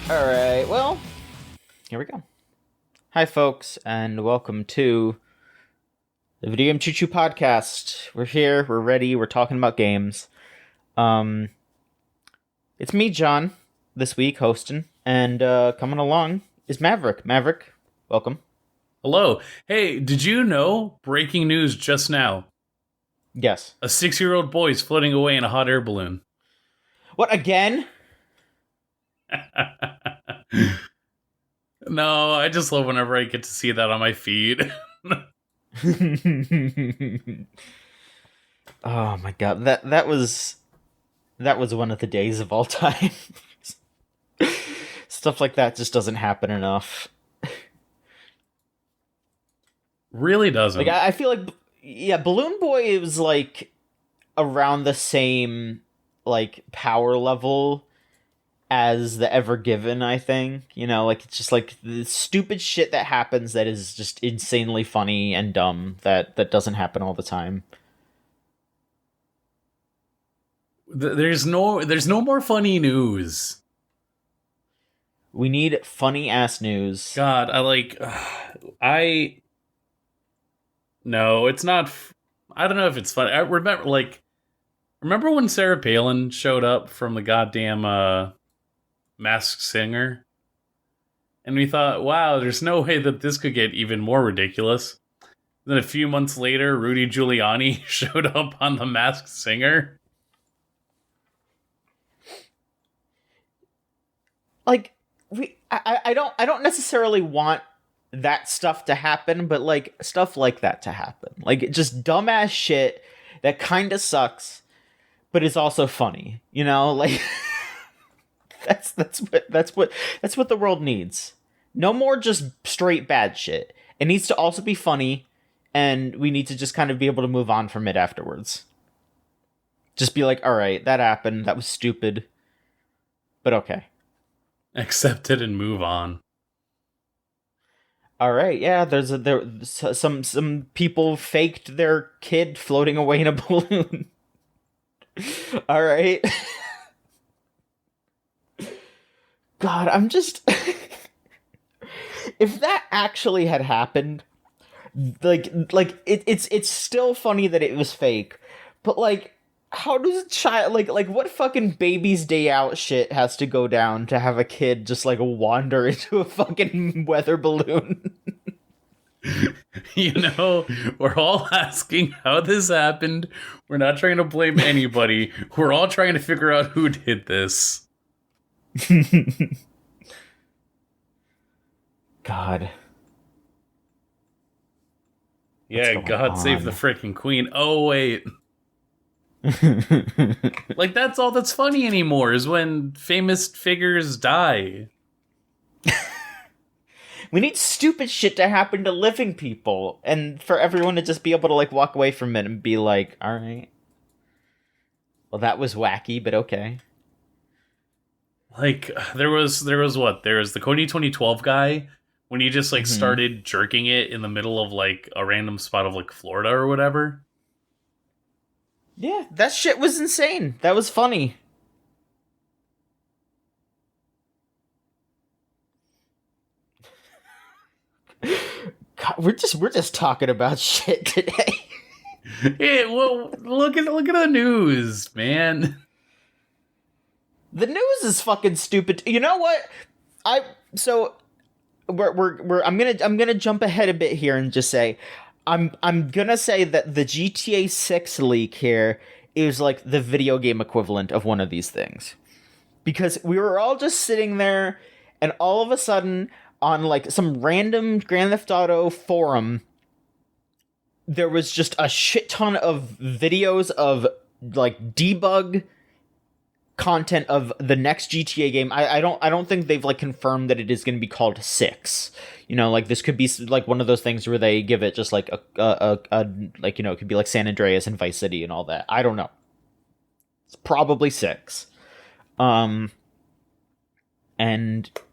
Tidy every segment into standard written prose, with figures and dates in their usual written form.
Alright, well, here we go. Hi, folks, and welcome to the Video Game Choo Choo podcast. We're here, we're ready, we're talking about games. It's me, John, this week, hosting, and coming along is Maverick. Maverick, welcome. Hello. Hey, did you know, breaking news just now, Yes. a 6-year-old boy is floating away in a hot air balloon? What, again? No, I just love whenever I get to see that on my feed. Oh my god, that was one of the days of all time. Stuff like that just doesn't happen enough. Really doesn't. Like I feel like, yeah, Balloon Boy was like around the same like power level as the Ever Given, I think. You know, like it's just like the stupid shit that happens that is just insanely funny and dumb that doesn't happen all the time. There's no more funny news. We need funny ass news. God, no, it's not. I don't know if it's funny. I remember when Sarah Palin showed up from the goddamn Masked Singer, and we thought, wow, there's no way that this could get even more ridiculous. Then a few months later, Rudy Giuliani showed up on the Masked Singer. Like I don't necessarily want that stuff to happen, but like stuff like that to happen. Like just dumbass shit that kind of sucks, but is also funny. You know, like that's what the world needs. No more just straight bad shit. It needs to also be funny, and we need to just kind of be able to move on from it afterwards. Just be like, all right, that happened. That was stupid, but okay. Accept it and move on. All right, yeah. Some people faked their kid floating away in a balloon. All right. God, I'm just if that actually had happened, it's still funny that it was fake, but like, how does a child like what fucking baby's day out shit has to go down to have a kid just like wander into a fucking weather balloon? You know, we're all asking how this happened. We're not trying to blame anybody. We're all trying to figure out who did this. God. Yeah, God save the freaking queen. Oh, wait. Like, that's all that's funny anymore, is when famous figures die. We need stupid shit to happen to living people, and for everyone to just be able to like walk away from it and be like, all right, well, that was wacky, but okay. Like, there was the Cody 2012 guy, when he just like started jerking it in the middle of like a random spot of like Florida or whatever. Yeah, that shit was insane. That was funny. God, we're just talking about shit today. Yeah, well, look at the news, man. The news is fucking stupid. You know what? I'm gonna jump ahead a bit here and just say I'm gonna say that the GTA 6 leak here is like the video game equivalent of one of these things. Because we were all just sitting there, and all of a sudden, on like some random Grand Theft Auto forum, there was just a shit ton of videos of like debug content of the next GTA game. I don't think they've like confirmed that it is going to be called 6. You know, like this could be like one of those things where they give it just like a like, you know, it could be like San Andreas and Vice City and all that. I don't know. It's probably 6. And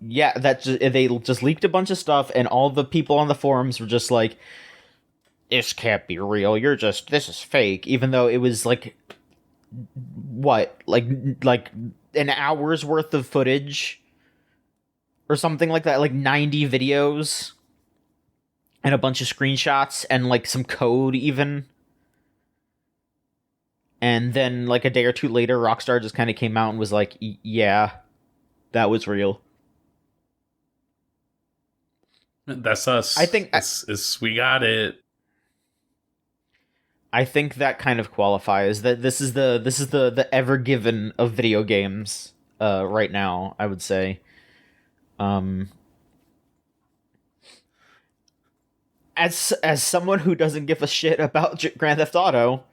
yeah, they just leaked a bunch of stuff, and all the people on the forums were just like, this can't be real. This is fake. Even though it was like, what, like an hour's worth of footage or something like that, like 90 videos and a bunch of screenshots and like some code even. And then like a day or two later, Rockstar just kind of came out and was like, yeah, that was real. That's us. I think we got it. I think that kind of qualifies that this is the Ever Given of video games right now, I would say. As someone who doesn't give a shit about Grand Theft Auto,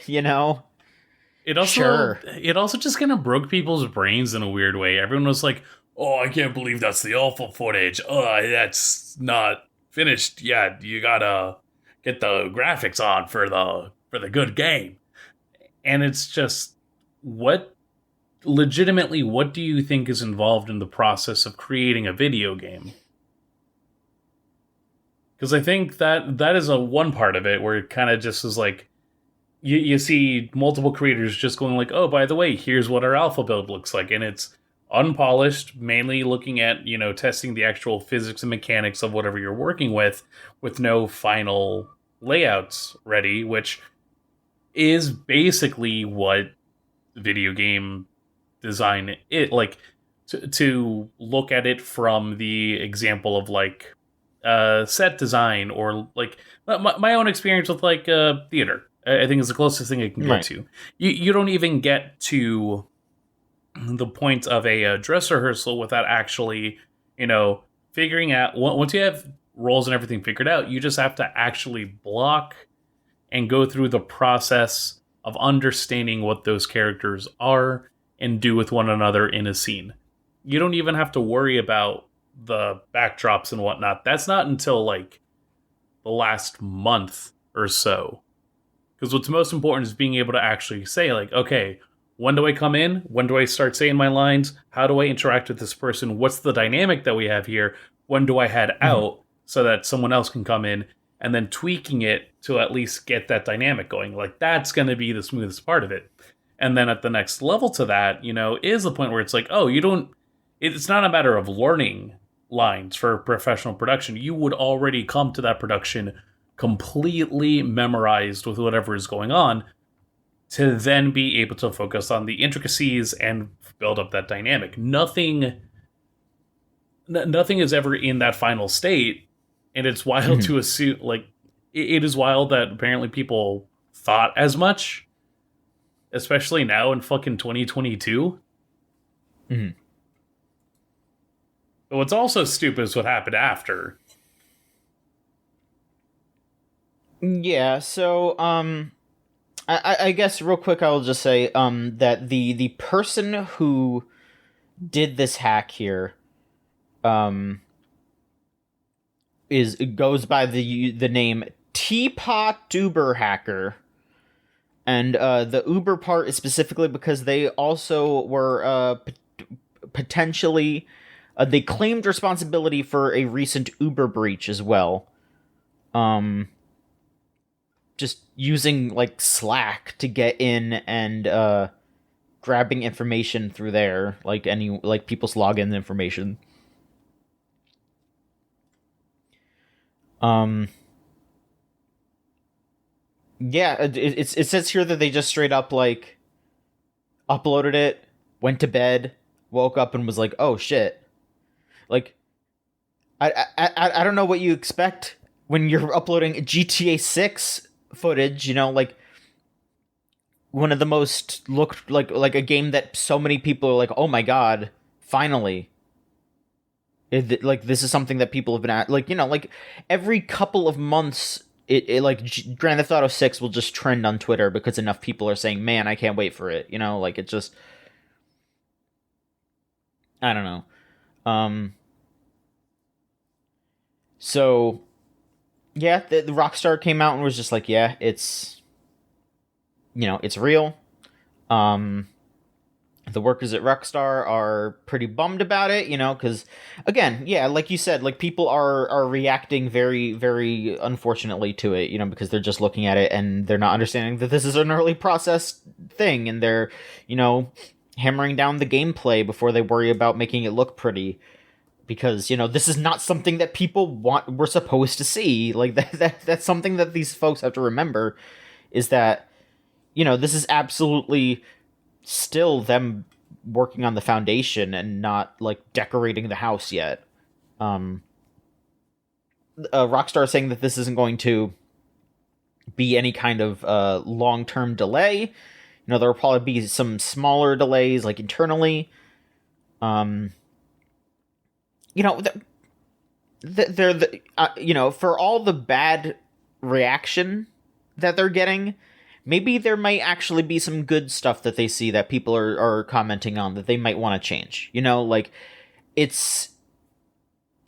you know, it also just kind of broke people's brains in a weird way. Everyone was like, "Oh, I can't believe that's the alpha footage. Oh, that's not finished yet. You gotta get the graphics on for the good game." And it's just, what do you think is involved in the process of creating a video game? Because I think that is one part of it where it kind of just is like, you see multiple creators just going like, oh, by the way, here's what our alpha build looks like. And it's unpolished, mainly looking at, testing the actual physics and mechanics of whatever you're working with no final layouts ready, which is basically what video game design to look at it from the example of like set design, or like my own experience with like theater. I think is the closest thing I can get to. You don't even get to the point of a dress rehearsal without actually, figuring out, once you have roles and everything figured out, you just have to actually block and go through the process of understanding what those characters are and do with one another in a scene. You don't even have to worry about the backdrops and whatnot. That's not until like the last month or so. Because what's most important is being able to actually say, like, okay, when do I come in? When do I start saying my lines? How do I interact with this person? What's the dynamic that we have here? When do I head out so that someone else can come in? And then tweaking it to at least get that dynamic going. Like, that's going to be the smoothest part of it. And then at the next level to that, is the point where it's like, oh, it's not a matter of learning lines for professional production. You would already come to that production completely memorized with whatever is going on, to then be able to focus on the intricacies and build up that dynamic. Nothing is ever in that final state, and it's wild to assume, like, it is wild that apparently people thought as much, especially now in fucking 2022. But what's also stupid is what happened after. Yeah, so I guess real quick I will just say that the person who did this hack here goes by the name Teapot Duber Hacker. And the Uber part is specifically because they also were potentially they claimed responsibility for a recent Uber breach as well. Just using like Slack to get in and grabbing information through there, like people's login information. Yeah, it says here that they just straight up like uploaded it, went to bed, woke up, and was like, "Oh shit!" Like, I don't know what you expect when you're uploading GTA 6 footage, like one of the most looked like a game that so many people are like, oh my god, finally. Like, this is something that people have been at, like, like every couple of months, it like Grand Theft Auto 6 will just trend on Twitter because enough people are saying, man, I can't wait for it, like it just, I don't know. So yeah, the Rockstar came out and was just like, yeah, it's, it's real. The workers at Rockstar are pretty bummed about it, because, again, yeah, like you said, like, people are reacting very, very unfortunately to it, because they're just looking at it and they're not understanding that this is an early process thing, and they're, hammering down the gameplay before they worry about making it look pretty. Because, this is not something that people were supposed to see. Like, that's something that these folks have to remember, is that, this is absolutely still them working on the foundation and not, like, decorating the house yet. Rockstar saying that this isn't going to be any kind of long-term delay. There will probably be some smaller delays, like, internally. For all the bad reaction that they're getting, maybe there might actually be some good stuff that they see that people are commenting on that they might want to change. It's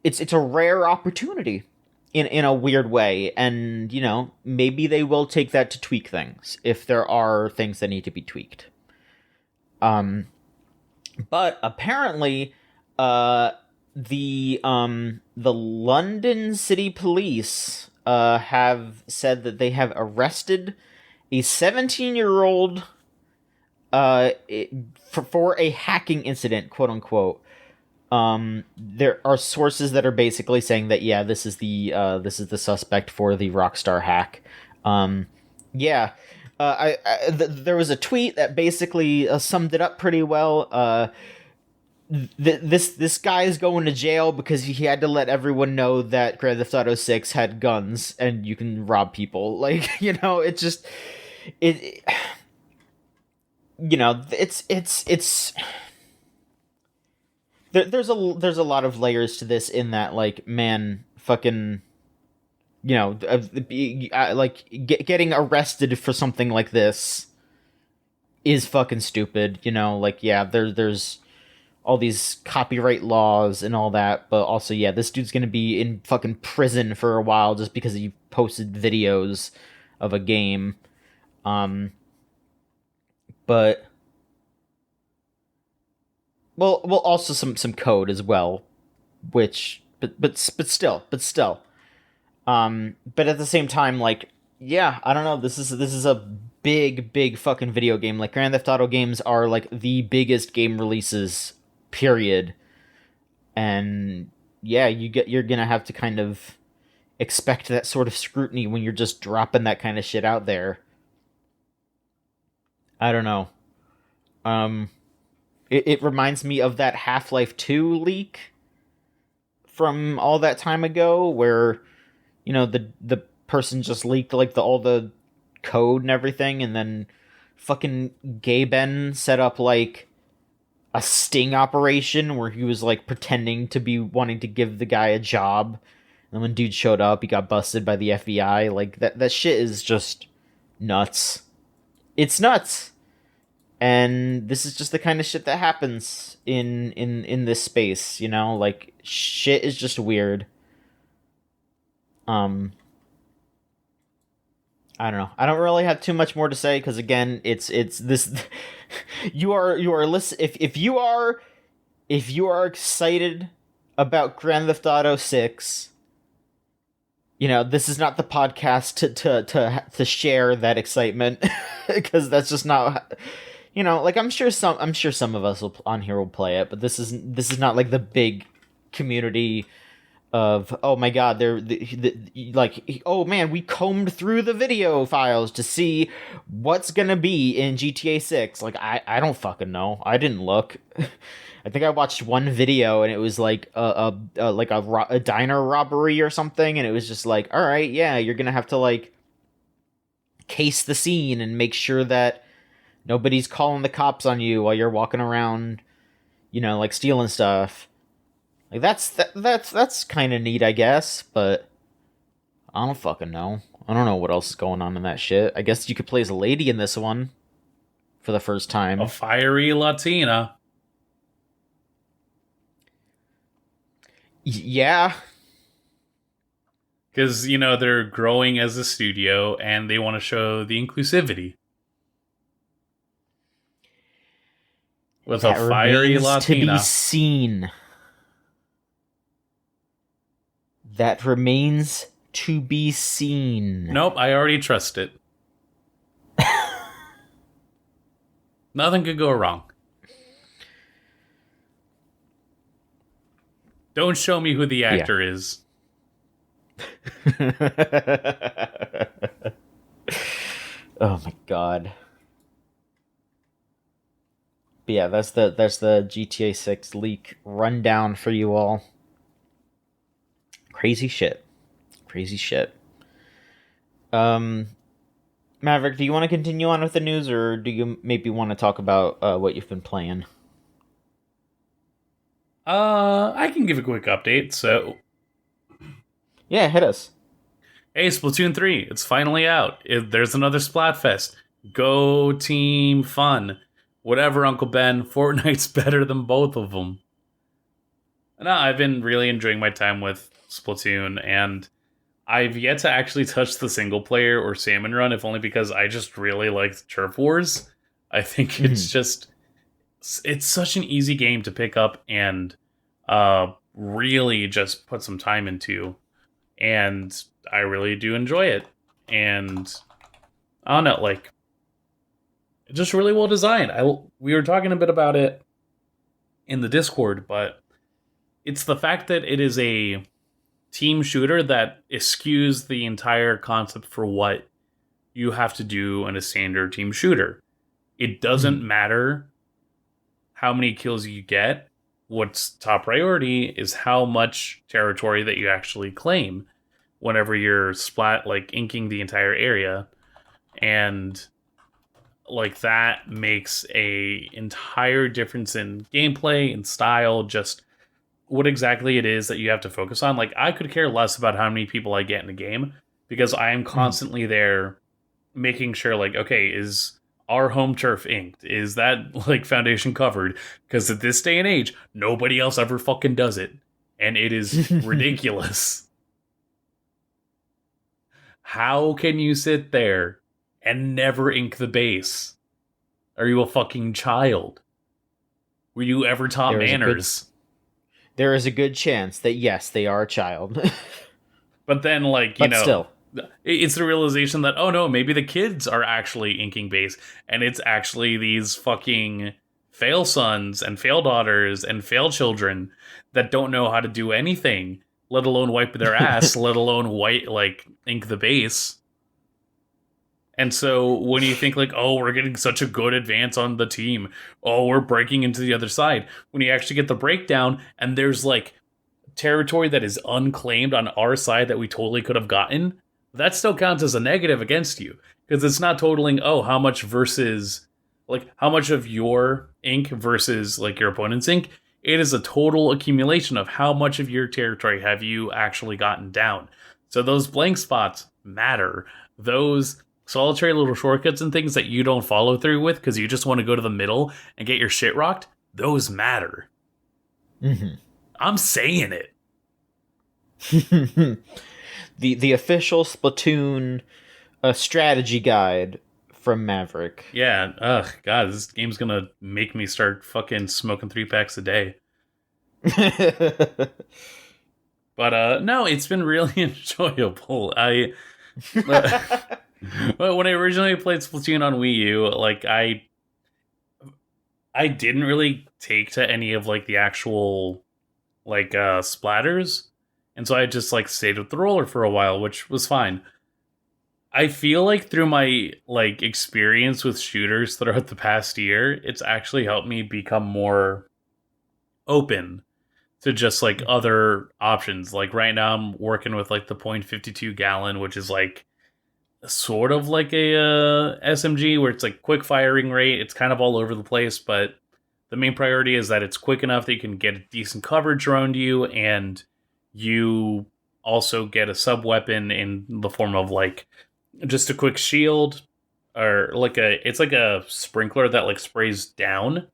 a rare opportunity in a weird way, and maybe they will take that to tweak things if there are things that need to be tweaked. But apparently, the London City Police have said that they have arrested a 17-year-old for a hacking incident, quote unquote. There are sources that are basically saying that this is the suspect for the Rockstar hack. There was a tweet that basically summed it up pretty well. This guy is going to jail because he had to let everyone know that Grand Theft Auto 6 had guns and you can rob people. Like, it's just it's there's a lot of layers to this, in that, like, man, fucking, getting arrested for something like this is fucking stupid. There's all these copyright laws and all that, but also, this dude's gonna be in fucking prison for a while just because he posted videos of a game. But well, also some code as well, which, but still. But at the same time, like, I don't know. This is a big fucking video game. Like, Grand Theft Auto games are like the biggest game releases, period. And you're gonna have to kind of expect that sort of scrutiny when you're just dropping that kind of shit out there. I don't know. It reminds me of that Half-Life 2 leak from all that time ago, where the person just leaked like all the code and everything, and then fucking Gaben set up like a sting operation where he was like pretending to be wanting to give the guy a job, and when dude showed up, he got busted by the FBI. Like, that shit is just nuts. It's nuts. And this is just the kind of shit that happens in this space, like, shit is just weird. I don't know. I don't really have too much more to say, because again, it's this. you are if you are excited about Grand Theft Auto 6, this is not the podcast to share that excitement, because that's just not. Like, I'm sure some of us on here will play it, but this is not like the big community of, oh my god, like, oh man, we combed through the video files to see what's gonna be in GTA 6. Like, I don't fucking know. I didn't look. I think I watched one video, and it was like a diner robbery or something, and it was just like, all right, you're gonna have to like case the scene and make sure that nobody's calling the cops on you while you're walking around, like, stealing stuff. Like, that's kind of neat, I guess, but I don't fucking know. I don't know what else is going on in that shit. I guess you could play as a lady in this one for the first time. A fiery Latina. Yeah. Because, they're growing as a studio, and they want to show the inclusivity. With that a fiery Latina. To be seen. That remains to be seen. Nope, I already trust it. Nothing could go wrong. Don't show me who the Yeah. actor is. Oh my god. But yeah, that's the GTA 6 leak rundown for you all. Crazy shit. Crazy shit. Um Maverick, do you want to continue on with the news, or do you maybe want to talk about what you've been playing? I can give a quick update. So, Yeah, hit us. hey, Splatoon 3, it's finally out. There's another Splatfest. Go Team Fun. Whatever, Uncle Ben. Fortnite's better than both of them. No, I've been really enjoying my time with Splatoon, and I've yet to actually touch the single player or salmon run, if only because I just really like Turf Wars. I think Mhm. it's such an easy game to pick up and really just put some time into, and I really do enjoy it. And I don't know, like, just really well designed. We were talking a bit about it in the Discord, but it's the fact that it is a team shooter that eschews the entire concept for what you have to do in a standard team shooter. It doesn't Mhm. matter how many kills you get. What's top priority is how much territory that you actually claim whenever you're inking the entire area. And like that makes a entire difference in gameplay and style, just what exactly it is that you have to focus on. Like, I could care less about how many people I get in a game because I am Mhm. constantly there making sure, like, okay, is our home turf inked? Is that like foundation covered? Because at this day and age, nobody else ever fucking does it. And it is ridiculous. How can you sit there and never ink the base? Are you a fucking child? Were you ever taught there is a good manners? there is a good chance that yes, they are a child. But then, like, But still. it's the realization that, oh no, maybe the kids are actually inking base, and it's actually these fucking fail sons and fail daughters and fail children that don't know how to do anything, let alone wipe their ass, let alone ink the base. And so when you think like, oh, we're getting such a good advance on the team, oh, we're breaking into the other side, when you actually get the breakdown and there's like territory that is unclaimed on our side that we totally could have gotten, that still counts as a negative against you because it's not totaling, oh, how much versus like how much of your ink versus like your opponent's ink. It is a total accumulation of how much of your territory have you actually gotten down. So those blank spots matter. Those solitary little shortcuts and things that you don't follow through with because you just want to go to the middle and get your shit rocked, those matter. Mhm. I'm saying it. The official Splatoon strategy guide from Maverick. Yeah, ugh, God, this game's gonna make me start fucking smoking 3 packs a day. But no, it's been really enjoyable. Uh, when I originally played Splatoon on Wii U, like I didn't really take to any of like the actual splatters, and so I just like stayed with the roller for a while, which was fine. I feel like through my like experience with shooters throughout the past year, it's actually helped me become more open to just like other options. Like right now I'm working with like the .52 gallon, which is like sort of like a SMG where it's like quick firing rate. It's kind of all over the place, but the main priority is that it's quick enough that you can get a decent coverage around you, and you also get a sub weapon in the form of like just a quick shield, or like it's like a sprinkler that like sprays down,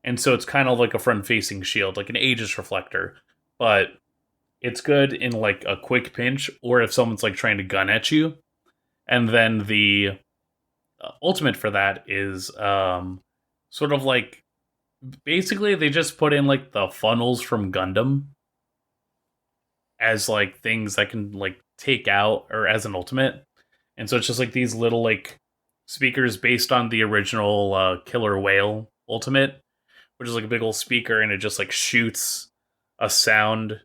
and so it's kind of like a front facing shield, like an Aegis reflector, but it's good in like a quick pinch or if someone's like trying to gun at you. And then the ultimate for that is sort of like basically they just put in like the funnels from Gundam as like things that can like take out, or as an ultimate. And so it's just like these little like speakers based on the original Killer Whale ultimate, which is like a big old speaker, and it just like shoots a sound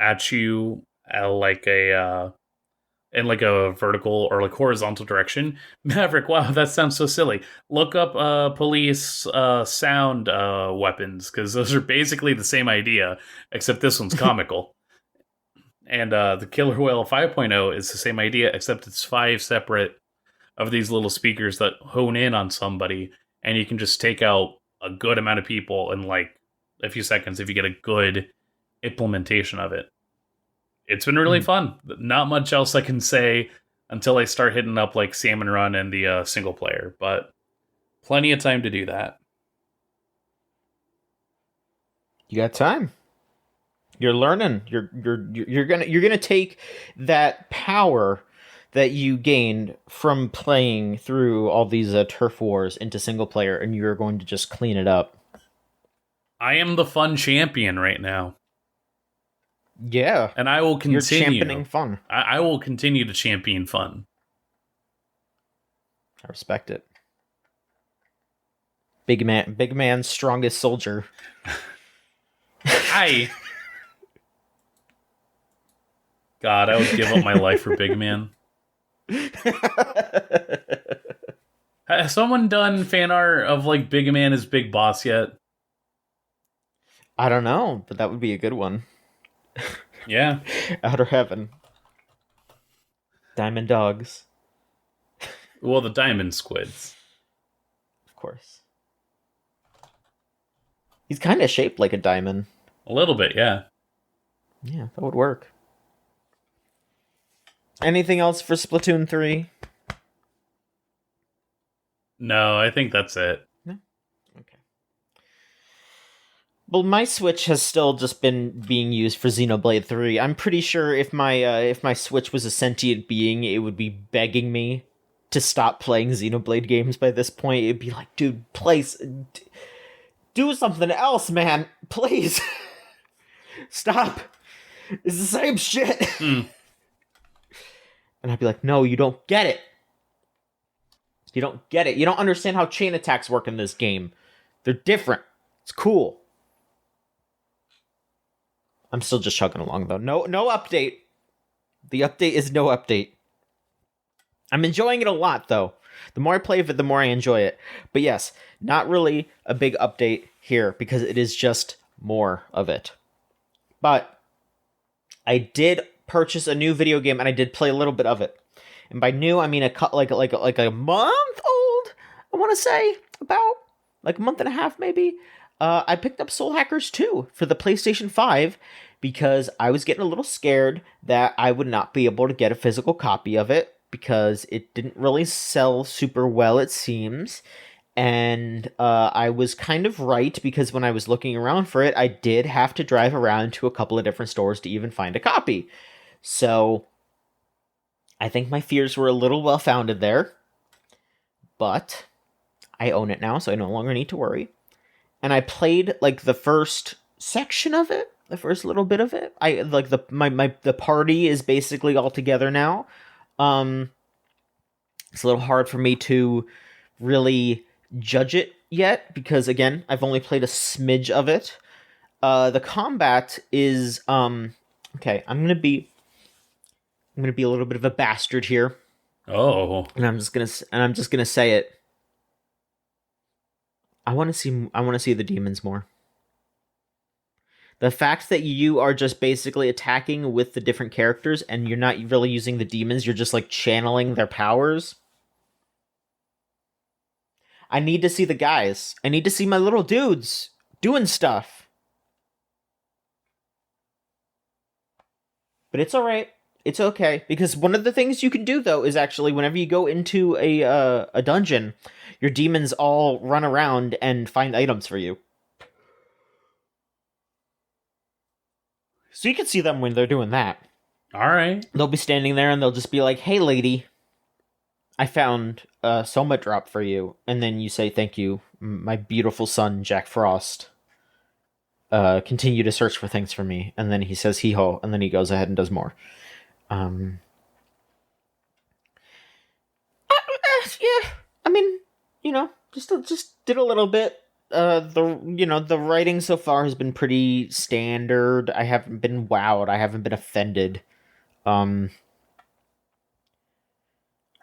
at you like a in like a vertical or like horizontal direction. Maverick, wow, that sounds so silly. Look up police sound weapons, because those are basically the same idea, except this one's comical. And the Killer Whale 5.0 is the same idea, except it's 5 separate of these little speakers that hone in on somebody, and you can just take out a good amount of people in like a few seconds if you get a good implementation of it. It's been really fun. Not much else I can say until I start hitting up like Salmon Run and the single player, but plenty of time to do that. You got time. You're learning. You're gonna take that power that you gained from playing through all these turf wars into single player, and you're going to just clean it up. I am the fun champion right now. Yeah, and I will continue. You're championing fun. I will continue to champion fun. I respect it. Big man, strongest soldier. God, I would give up my life for Big Man. Has someone done fan art of like Big Man as Big Boss yet? I don't know, but that would be a good one. Yeah. Outer Heaven. Diamond Dogs. Well, the Diamond Squids. Of course. He's kind of shaped like a diamond. A little bit, yeah. Yeah, that would work. Anything else for Splatoon 3? No, I think that's it. No? Okay. Well, my Switch has still just been being used for Xenoblade 3. I'm pretty sure if my Switch was a sentient being, it would be begging me to stop playing Xenoblade games by this point. It'd be like, dude, please, do something else, man. Please. Stop. It's the same shit. Mm. And I'd be like, no, you don't get it. You don't get it. You don't understand how chain attacks work in this game. They're different. It's cool. I'm still just chugging along, though. No update. The update is no update. I'm enjoying it a lot, though. The more I play of it, the more I enjoy it. But yes, not really a big update here, because it is just more of it. But I did purchase a new video game, and I did play a little bit of it. And by new, I mean like a month old, I want to say, about like a month and a half maybe. I picked up Soul Hackers 2 for the PlayStation 5 because I was getting a little scared that I would not be able to get a physical copy of it because it didn't really sell super well, it seems. And I was kind of right, because when I was looking around for it, I did have to drive around to a couple of different stores to even find a copy. So I think my fears were a little well-founded there. But I own it now, so I no longer need to worry. And I played like the first section of it, the first little bit of it. I like the party is basically all together now. It's a little hard for me to really judge it yet because, again, I've only played a smidge of it. The combat is okay. I'm gonna be a little bit of a bastard here. Oh, and I'm just gonna say it. I want to see the demons more. The fact that you are just basically attacking with the different characters and you're not really using the demons, you're just like channeling their powers. I need to see the guys. I need to see my little dudes doing stuff. But it's all right. It's okay, because one of the things you can do, though, is actually whenever you go into a dungeon, your demons all run around and find items for you. So you can see them when they're doing that. all right. They'll be standing there and they'll just be like, hey, lady, I found a Soma drop for you. And then you say, thank you, my beautiful son, Jack Frost. Continue to search for things for me. And then he says, hee-ho, and then he goes ahead and does more. Yeah, I mean, you know, just did a little bit. the writing so far has been pretty standard. I haven't been wowed. I haven't been offended. Um,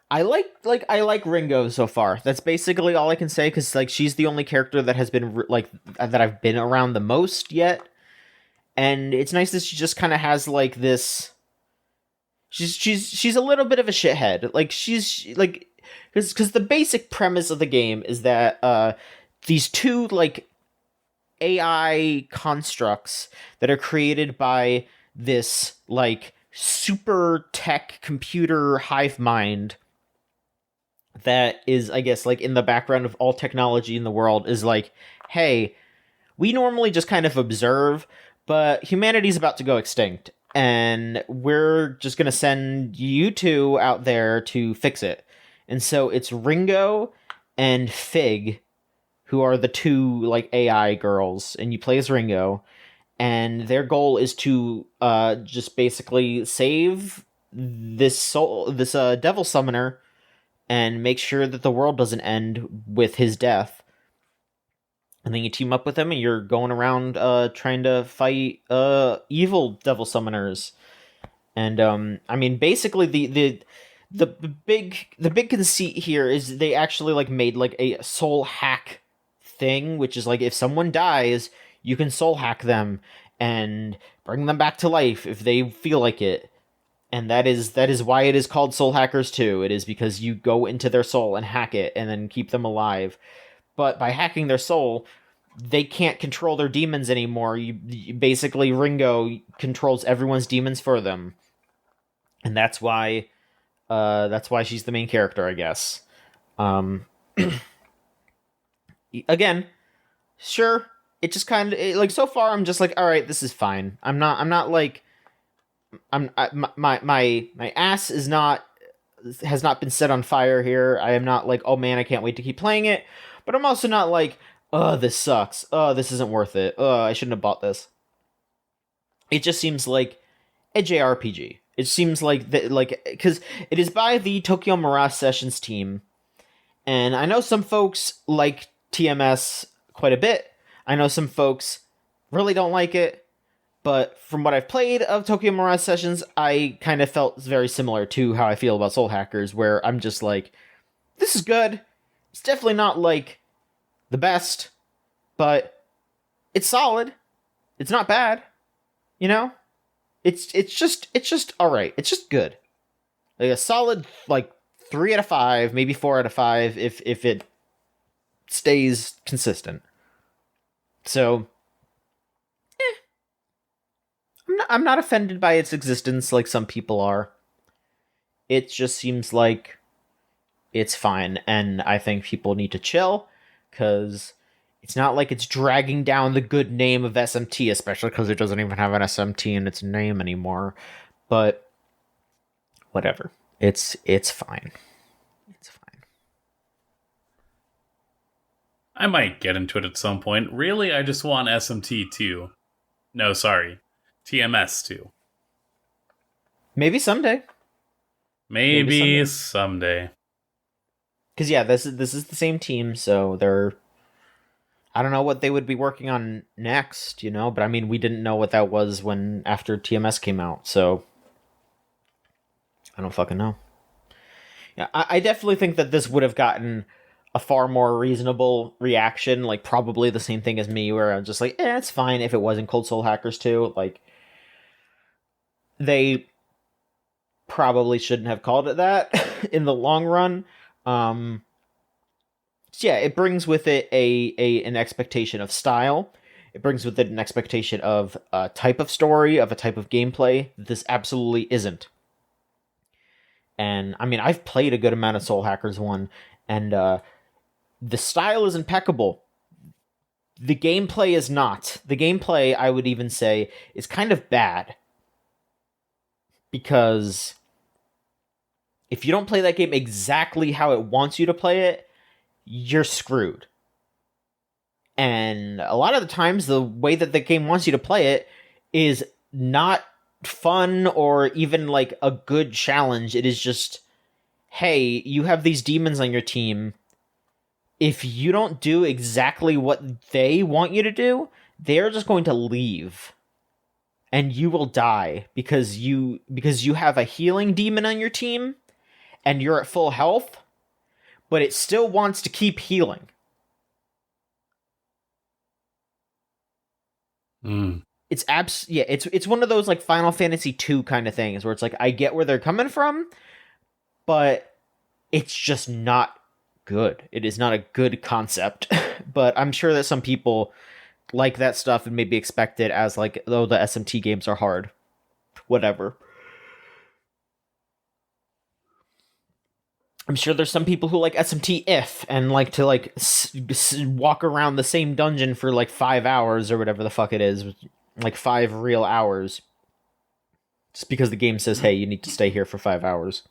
I like Ringo so far. That's basically all I can say because like she's the only character that has been that I've been around the most yet, and it's nice that she just kind of has like this. She's a little bit of a shithead. Like she's like because the basic premise of the game is that these two like AI constructs that are created by this like super tech computer hive mind that is, I guess, like in the background of all technology in the world is like, hey, we normally just kind of observe, but humanity's about to go extinct, and we're just gonna send you two out there to fix it. And so it's Ringo and Fig, who are the two like AI girls, and you play as Ringo, and their goal is to just basically save this devil summoner and make sure that the world doesn't end with his death. And then you team up with him, and you're going around trying to fight evil devil summoners. And I mean, basically the big conceit here is they actually like made like a soul hack thing, which is like if someone dies, you can soul hack them and bring them back to life if they feel like it. And that is why it is called Soul Hackers 2. It is because you go into their soul and hack it and then keep them alive. But by hacking their soul, they can't control their demons anymore. You basically Ringo controls everyone's demons for them. And that's why she's the main character, I guess. Again, sure, it just kind of like so far I'm just like, all right, this is fine. I'm not like my ass has not been set on fire here. I am not like, oh man, I can't wait to keep playing it. But I'm also not like, oh, this sucks. Oh, this isn't worth it. Oh, I shouldn't have bought this. It just seems like a JRPG. It seems like because it is by the Tokyo Mirage Sessions team, and I know some folks like TMS quite a bit. I know some folks really don't like it. But from what I've played of Tokyo Mirage Sessions, I kind of felt very similar to how I feel about Soul Hackers, where I'm just like, this is good. It's definitely not, like, the best, but it's solid. It's not bad, you know? It's just alright. It's just good. Like, a solid, like, 3 out of 5, maybe 4 out of 5, if it stays consistent. So I'm not offended by its existence like some people are. It just seems like it's fine, and I think people need to chill, because it's not like it's dragging down the good name of SMT, especially because it doesn't even have an SMT in its name anymore. But whatever. It's fine. It's fine. I might get into it at some point. Really, I just want SMT 2. No, sorry. TMS 2. Maybe someday. Maybe someday. Because yeah, this is the same team, so they're. I don't know what they would be working on next, you know, but I mean, we didn't know what that was after TMS came out, so I don't fucking know. Yeah, I definitely think that this would have gotten a far more reasonable reaction, like probably the same thing as me, where I'm just like, it's fine if it wasn't Cold Soul Hackers 2, like. They probably shouldn't have called it that in the long run. So yeah, it brings with it an expectation of style. It brings with it an expectation of a type of story, of a type of gameplay. This absolutely isn't. And I mean, I've played a good amount of Soul Hackers 1, and the style is impeccable. The gameplay is not. The gameplay, I would even say, is kind of bad. Because if you don't play that game exactly how it wants you to play it, you're screwed. And a lot of the times, the way that the game wants you to play it is not fun or even like a good challenge. It is just, hey, you have these demons on your team. if you don't do exactly what they want you to do, they're just going to leave and you will die because you have a healing demon on your team and you're at full health, but it still wants to keep healing. It's one of those like Final Fantasy 2 kind of things where it's like I get where they're coming from, but it's just not good. It is not a good concept. But I'm sure that some people like that stuff and maybe expect it as like, oh, the SMT games are hard. Whatever. I'm sure there's some people who like SMT if and like to like walk around the same dungeon for like 5 hours or whatever the fuck it is, like 5 real hours, just because the game says, hey, you need to stay here for 5 hours.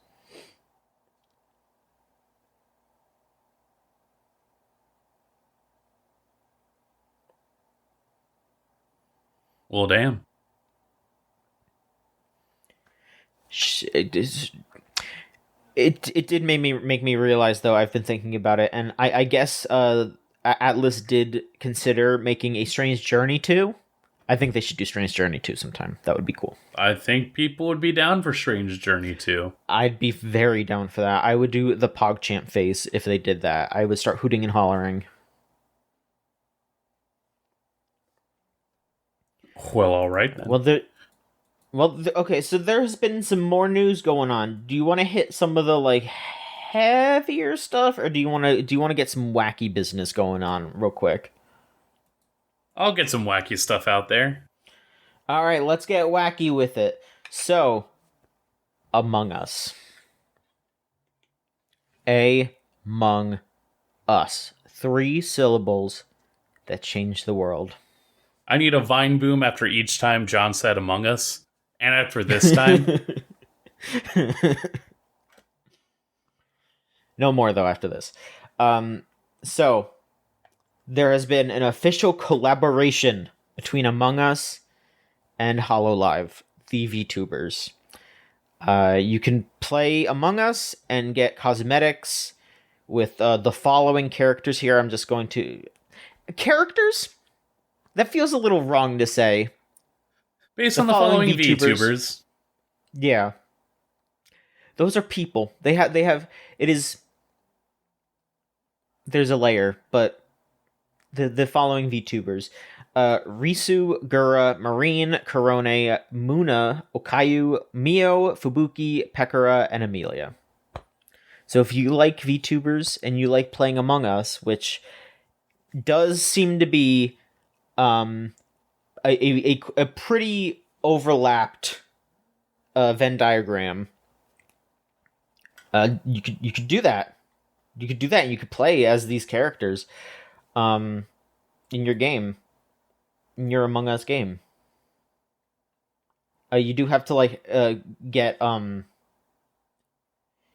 Well, damn. It did make me realize, though. I've been thinking about it, and I guess Atlas did consider making a Strange Journey 2. I think they should do Strange Journey 2 sometime. That would be cool. I think people would be down for Strange Journey 2. I'd be very down for that. I would do the PogChamp phase if they did that. I would start hooting and hollering. Well, all right then. Okay, so there's been some more news going on. Do you want to hit some of the like heavier stuff, or do you want to get some wacky business going on real quick? I'll get some wacky stuff out there. All right, let's get wacky with it. So, Among Us. Among Us. 3 syllables that changed the world. I need a Vine boom after each time John said Among Us. And after this time. No more, though, after this. So, there has been an official collaboration between Among Us and HoloLive, the VTubers. You can play Among Us and get cosmetics with the following characters here. I'm just going to... Characters? That feels a little wrong to say. Based on the following VTubers. Yeah. Those are people. They have it is there's a layer, but the following VTubers. Risu, Gura, Marine, Korone, Muna, Okayu, Mio, Fubuki, Pekora, and Amelia. So if you like VTubers and you like playing Among Us, which does seem to be a pretty overlapped Venn diagram, you could do that. You could do that, and you could play as these characters in your game, in your Among Us game. You do have to like get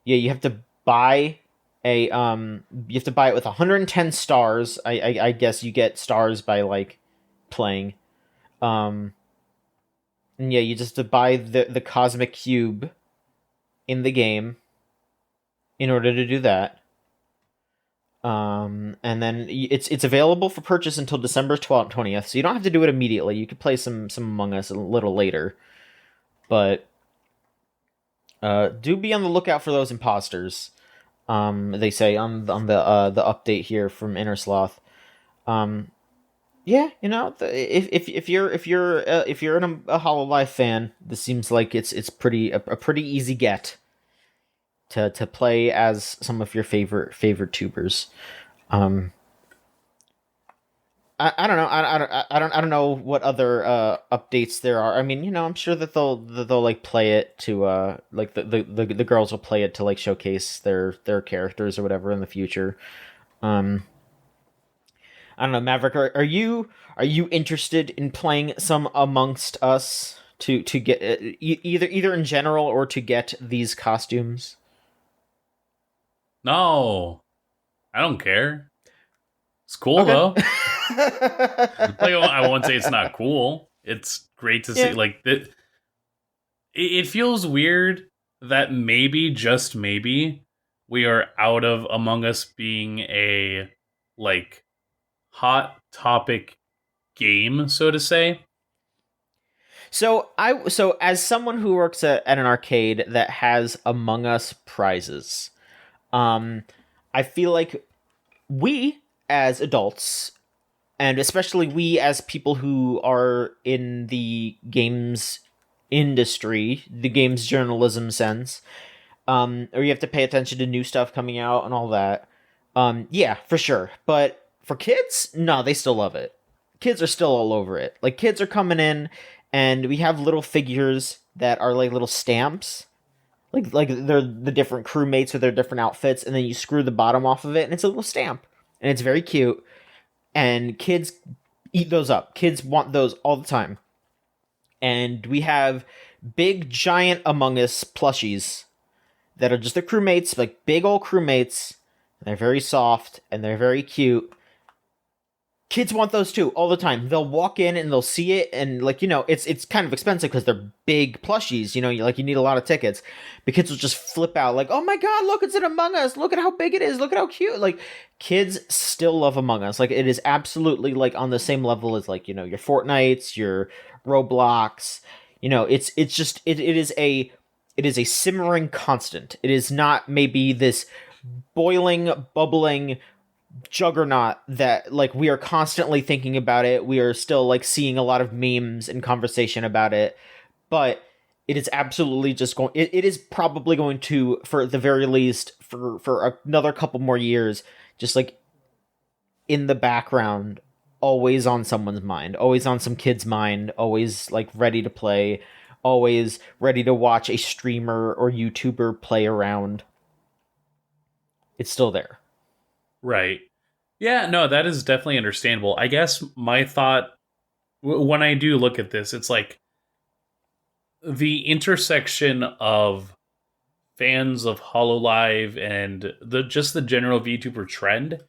you have to buy you have to buy it with 110 stars. I guess you get stars by like playing. And yeah, you just have to buy the cosmic cube in the game in order to do that. And then it's available for purchase until December 20th, so you don't have to do it immediately. You could play some Among Us a little later, but do be on the lookout for those imposters. They say on the update here from Innersloth. Yeah, you know, if you're a HoloLive fan, this seems like it's a pretty easy get to play as some of your favorite tubers. I don't know. I don't know what other updates there are. I mean, you know, I'm sure that they'll like play it to like the girls will play it to like showcase their characters or whatever in the future. I don't know, Maverick. Are you interested in playing some Amongst Us to get either in general or to get these costumes? No, I don't care. It's cool though. Like, I won't say it's not cool. It's great to see. Like it feels weird that maybe, just maybe, we are out of Among Us being a like hot topic game, so to say. So as someone who works at an arcade that has Among Us prizes, um, I feel like we as adults, and especially we as people who are in the games industry, the games journalism sense, or you have to pay attention to new stuff coming out and all that. Yeah, for sure. But for kids, no, they still love it. Kids are still all over it. Like kids are coming in, and we have little figures that are like little stamps. Like they're the different crewmates with their different outfits, and then you screw the bottom off of it, and it's a little stamp, and it's very cute. And kids eat those up. Kids want those all the time. And we have big giant Among Us plushies that are just the crewmates, like big old crewmates. They're very soft and they're very cute. Kids want those too all the time. They'll walk in and they'll see it, and like it's kind of expensive because they're big plushies. You need a lot of tickets. But kids will just flip out like, "Oh my god, look, it's an Among Us! Look at how big it is! Look at how cute!" Like kids still love Among Us. Like it is absolutely like on the same level as like your Fortnites, your Roblox. It is a simmering constant. It is not maybe this boiling, bubbling juggernaut that like we are constantly thinking about it. We are still like seeing a lot of memes and conversation about it, but it is absolutely just going. It is probably going to, for the very least, for another couple more years, just like in the background, always on someone's mind, always on some kid's mind, always like ready to play, always ready to watch a streamer or YouTuber play around. It's still there. Right. Yeah, no, that is definitely understandable. I guess my thought when I do look at this, it's like the intersection of fans of Hololive and the general VTuber trend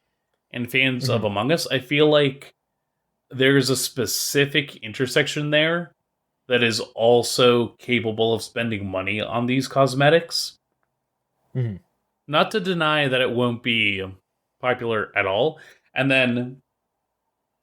and fans of Among Us. I feel like there's a specific intersection there that is also capable of spending money on these cosmetics. Mm-hmm. Not to deny that it won't be popular at all. And then,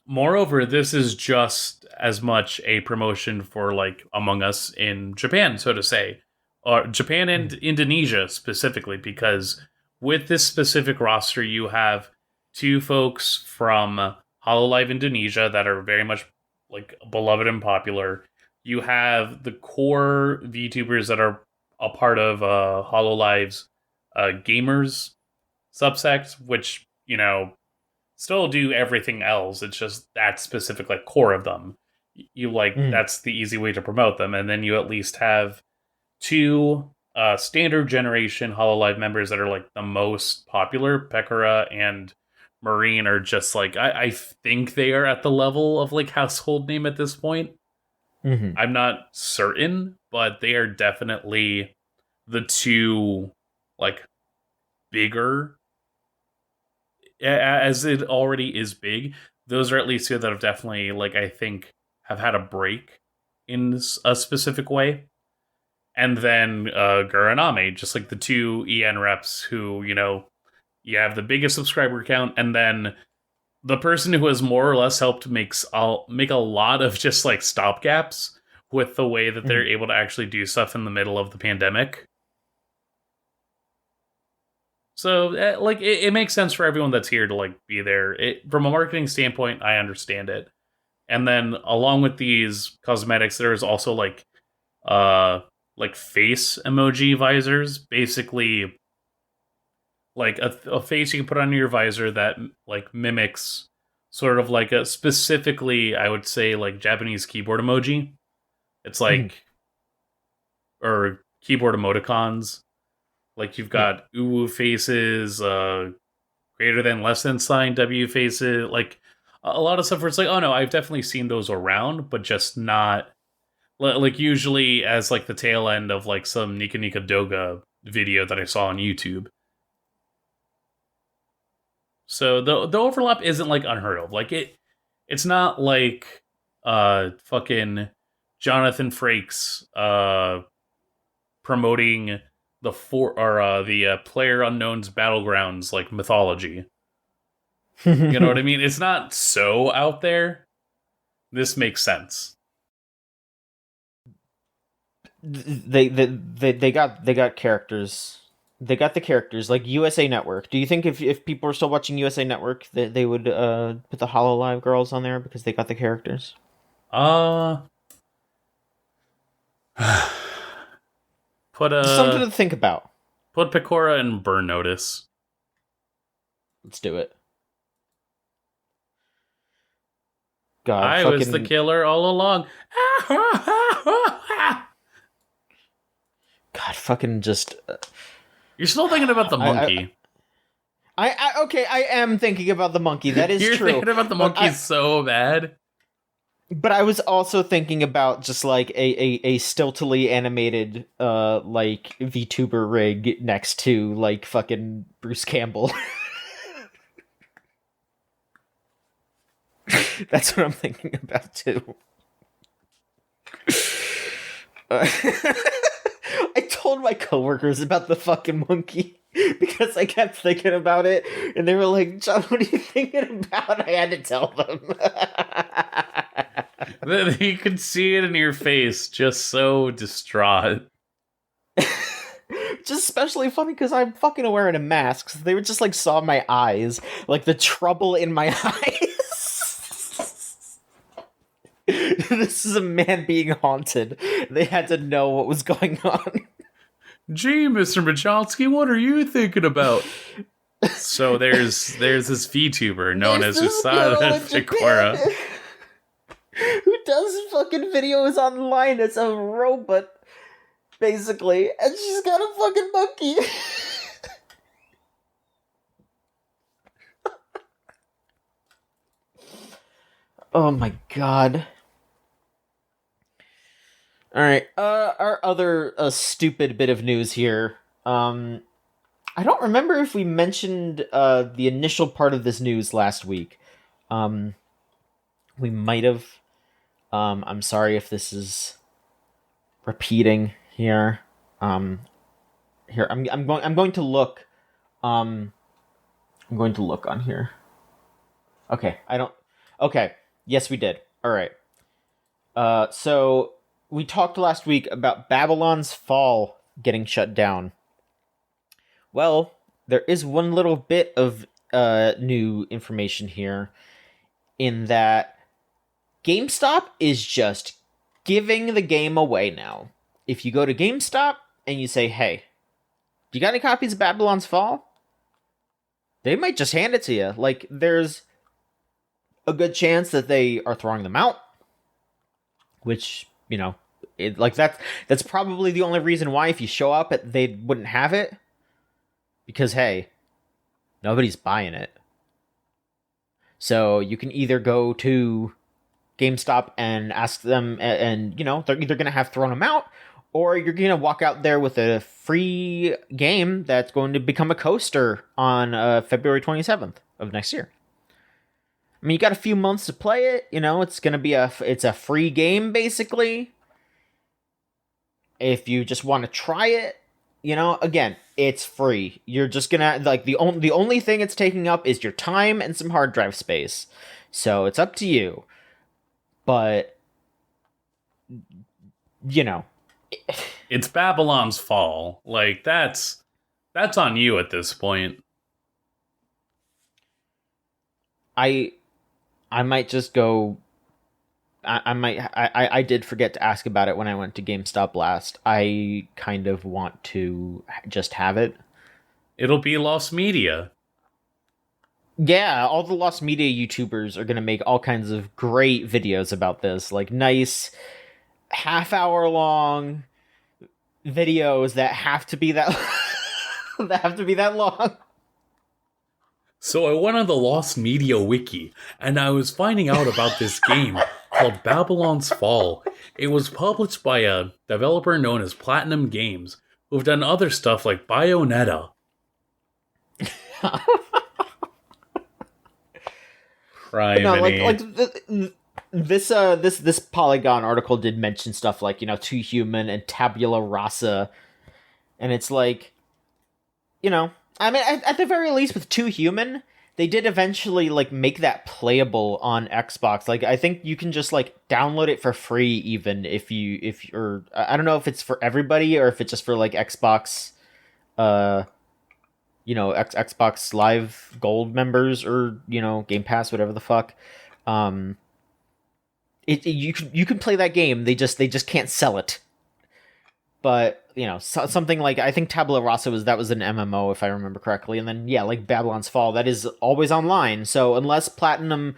moreover, this is just as much a promotion for like Among Us in Japan, so to say, or Japan and Indonesia specifically, because with this specific roster, you have two folks from Hololive Indonesia that are very much like beloved and popular. You have the core VTubers that are a part of Hololive's gamers subsect, which still do everything else. It's just that specific like core of them. That's the easy way to promote them, and then you at least have two standard generation Hololive members that are like the most popular. Pekora and Marine are just like I think they are at the level of like household name at this point. I'm not certain, but they are definitely the two like bigger, as it already is big. Those are at least two that have definitely like I think have had a break in a specific way. And then Guraname, just like the two EN reps who, you have the biggest subscriber count, and then the person who has more or less helped make a lot of just like stopgaps with the way that they're able to actually do stuff in the middle of the pandemic. So, like, it makes sense for everyone that's here to like be there. From a marketing standpoint, I understand it. And then along with these cosmetics, there is also like face emoji visors, basically like a face you can put on your visor that like mimics sort of like a specifically, I would say, like Japanese keyboard emoji. It's like or keyboard emoticons. Like you've got uwu faces, greater than, less than sign, W faces, like a lot of stuff where it's like, oh no, I've definitely seen those around, but just not like usually as like the tail end of like some Nika Nika Doga video that I saw on YouTube. So the overlap isn't like unheard of. Like it's not like fucking Jonathan Frakes promoting the Player Unknown's Battlegrounds like mythology. You know what I mean? It's not so out there. This makes sense. They got characters. They got the characters like USA Network. Do you think if people are still watching USA Network, that they would put the Hololive girls on there because they got the characters? Put Something to think about. Put Pecora in Burn Notice. Let's do it. God, I was the killer all along. God, fucking just. You're still thinking about the monkey. Okay, I am thinking about the monkey. That is You're true. You're thinking about the monkey so bad. But I was also thinking about just like a stiltily animated like VTuber rig next to like fucking Bruce Campbell. That's what I'm thinking about too. I told my coworkers about the fucking monkey because I kept thinking about it, and they were like, "John, what are you thinking about?" I had to tell them. You could see it in your face, just so distraught. Just especially funny because I'm fucking wearing a mask, so they were just like saw my eyes, like the trouble in my eyes. This is a man being haunted. They had to know what was going on. Gee, Mr. Michalski, what are you thinking about? So there's this VTuber known as Usada Pecora, who does fucking videos online as a robot, basically, and she's got a fucking monkey. Oh my god. Alright, our other stupid bit of news here. I don't remember if we mentioned the initial part of this news last week. We might have. I'm sorry if this is repeating here. Here I'm going to look. I'm going to look on here. Okay, I don't. Okay, yes, we did. All right. So we talked last week about Babylon's Fall getting shut down. Well, there is one little bit of new information here, in that GameStop is just giving the game away now. If you go to GameStop and you say, "Hey, do you got any copies of Babylon's Fall?" They might just hand it to you. Like, there's a good chance that they are throwing them out, which, you know, that's probably the only reason why, if you show up, they wouldn't have it, because hey, nobody's buying it. So you can either go to GameStop and ask them, and you know, they're either gonna have thrown them out, or you're gonna walk out there with a free game that's going to become a coaster on February 27th of next year. I mean, you got a few months to play it. You know, it's gonna be it's a free game basically. If you just want to try it, you know, again, it's free. You're just gonna like the only thing it's taking up is your time and some hard drive space. So it's up to you. But you know, it's Babylon's Fall. Like that's on you at this point. I might just go. I did forget to ask about it when I went to GameStop last. I kind of want to just have it. It'll be lost media. Yeah, all the lost media YouTubers are going to make all kinds of great videos about this. Like, nice half-hour long videos that have to be that that have to be that long. So I went on the Lost Media Wiki, and I was finding out about this game called Babylon's Fall. It was published by a developer known as Platinum Games, who've done other stuff like Bayonetta. No, this Polygon article did mention stuff like, you know, Too Human and Tabula Rasa, and it's like, you know, I mean, at the very least with Too Human, they did eventually like make that playable on Xbox. Like I think you can just like download it for free even if you're I don't know if it's for everybody or if it's just for like Xbox uh Xbox Live Gold members or Game Pass, whatever the fuck. Um, you can play that game. They just can't sell it. But something like I think Tabula Rasa was an MMO if I remember correctly, and then yeah, like Babylon's Fall, that is always online. So unless Platinum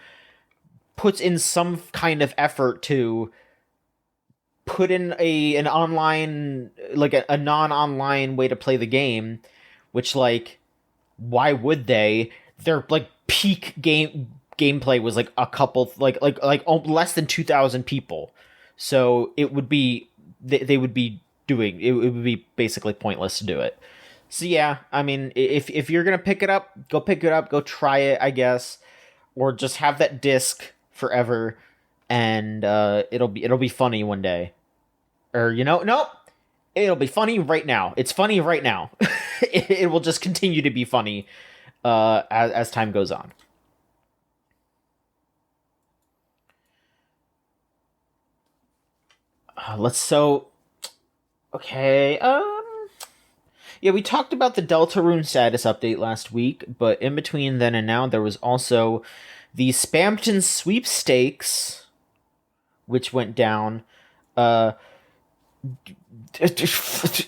puts in some kind of effort to put in an online like a non-online way to play the game, which like why would they? Their like peak gameplay was like a couple less than 2,000 people. So it would be they would be doing it would be basically pointless to do it. So yeah, I mean if you're going to pick it up, go try it, I guess, or just have that disc forever and it'll be funny one day. Or nope. It'll be funny right now. It's funny right now. It will just continue to be funny as time goes on. Okay. Yeah, we talked about the Deltarune status update last week, but in between then and now, there was also the Spamton sweepstakes, which went down.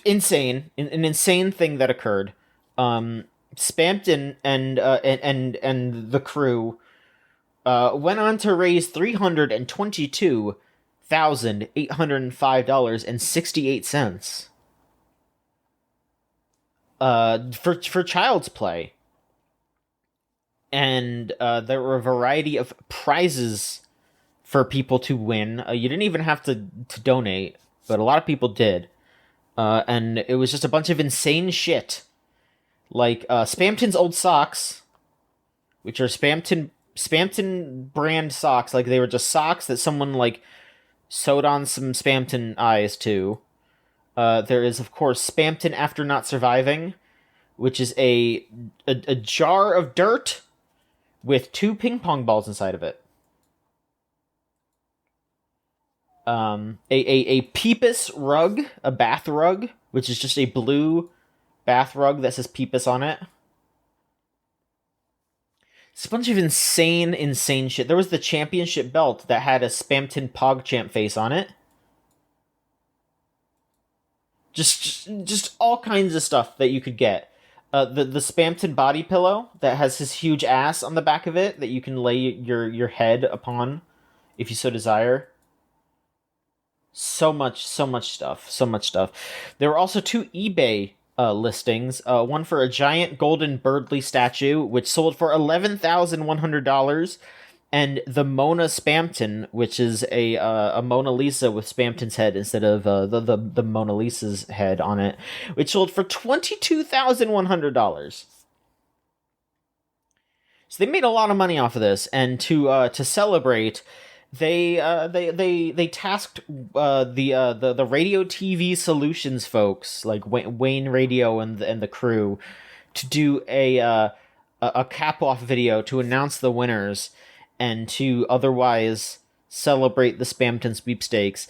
Insane, an insane thing that occurred. Spamton and the crew went on to raise $322,805.68 for Child's Play, and there were a variety of prizes for people to win. You didn't even have to donate, but a lot of people did. And it was just a bunch of insane shit. Like Spamton's old socks, which are Spamton brand socks. Like they were just socks that someone like sewed on some Spamton eyes to. There is of course Spamton After Not Surviving, which is a jar of dirt with 2 ping pong balls inside of it. A Peepus rug, a bath rug, which is just a blue bath rug that says Peepus on it. It's a bunch of insane shit. There was the championship belt that had a Spamton PogChamp face on it. Just all kinds of stuff that you could get. The Spamton body pillow that has his huge ass on the back of it that you can lay your head upon if you so desire. So much stuff. There were also 2 eBay listings. One for a giant golden Birdly statue, which sold for $11,100, and the Mona Spamton, which is a Mona Lisa with Spamton's head instead of the Mona Lisa's head on it, which sold for $22,100. So they made a lot of money off of this, and to celebrate, they tasked the Radio TV Solutions folks like Wayne Radio and the crew to do a cap off video to announce the winners and to otherwise celebrate the Spamton sweepstakes.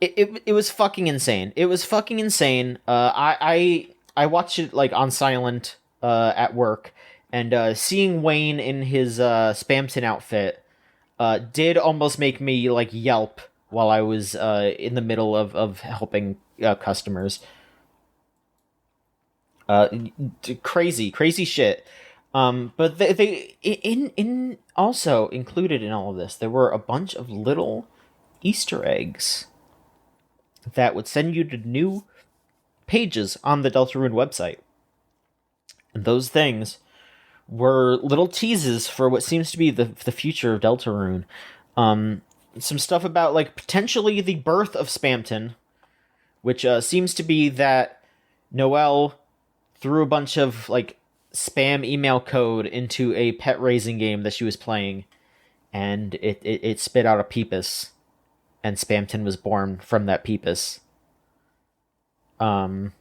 It was fucking insane. It was fucking insane. I watched it like on silent at work, and seeing Wayne in his Spamton outfit did almost make me like yelp while I was in the middle of helping customers. Crazy shit. But they in also included in all of this, there were a bunch of little Easter eggs that would send you to new pages on the Deltarune website. And those things were little teases for what seems to be the future of Deltarune. Some stuff about like potentially the birth of Spamton, which seems to be that Noelle threw a bunch of like spam email code into a pet raising game that she was playing, and it spit out a Peepus, and Spamton was born from that Peepus. And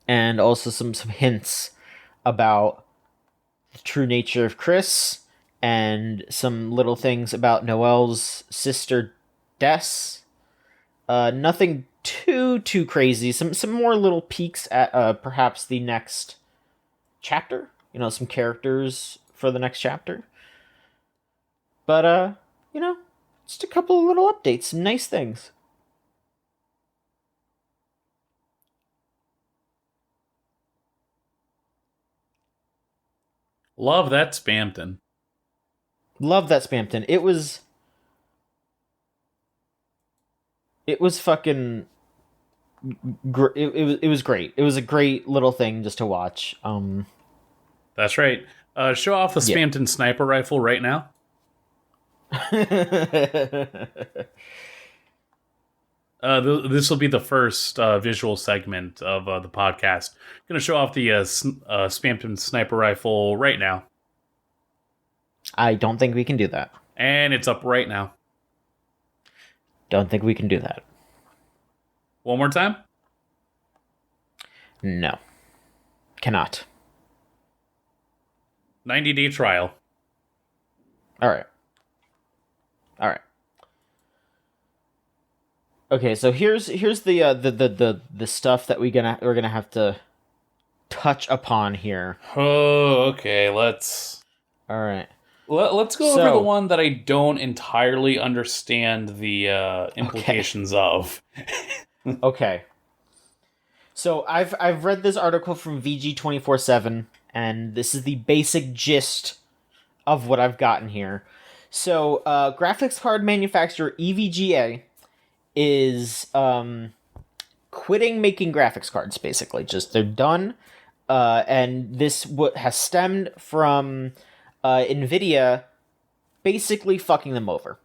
also some hints about the true nature of Chris, and some little things about Noelle's sister Des. Nothing too crazy. Some more little peeks at perhaps the next chapter. Some characters for the next chapter. But just a couple of little updates, some nice things. Love that Spamton. Love that Spamton. It was fucking. It was great. It was a great little thing just to watch. That's right. Show off the Spamton sniper rifle right now. This will be the first visual segment of the podcast. Going to show off the Spamton sniper rifle right now. I don't think we can do that. And it's up right now. Don't think we can do that. One more time? No. Cannot. 90-day trial. All right. Okay, so here's the stuff that we're gonna have to touch upon here. Oh, okay. Let's go over the one that I don't entirely understand the implications of. Okay. So I've read this article from VG247, and this is the basic gist of what I've gotten here. So graphics card manufacturer EVGA is quitting making graphics cards, basically. Just they're done. And this has stemmed from NVIDIA basically fucking them over.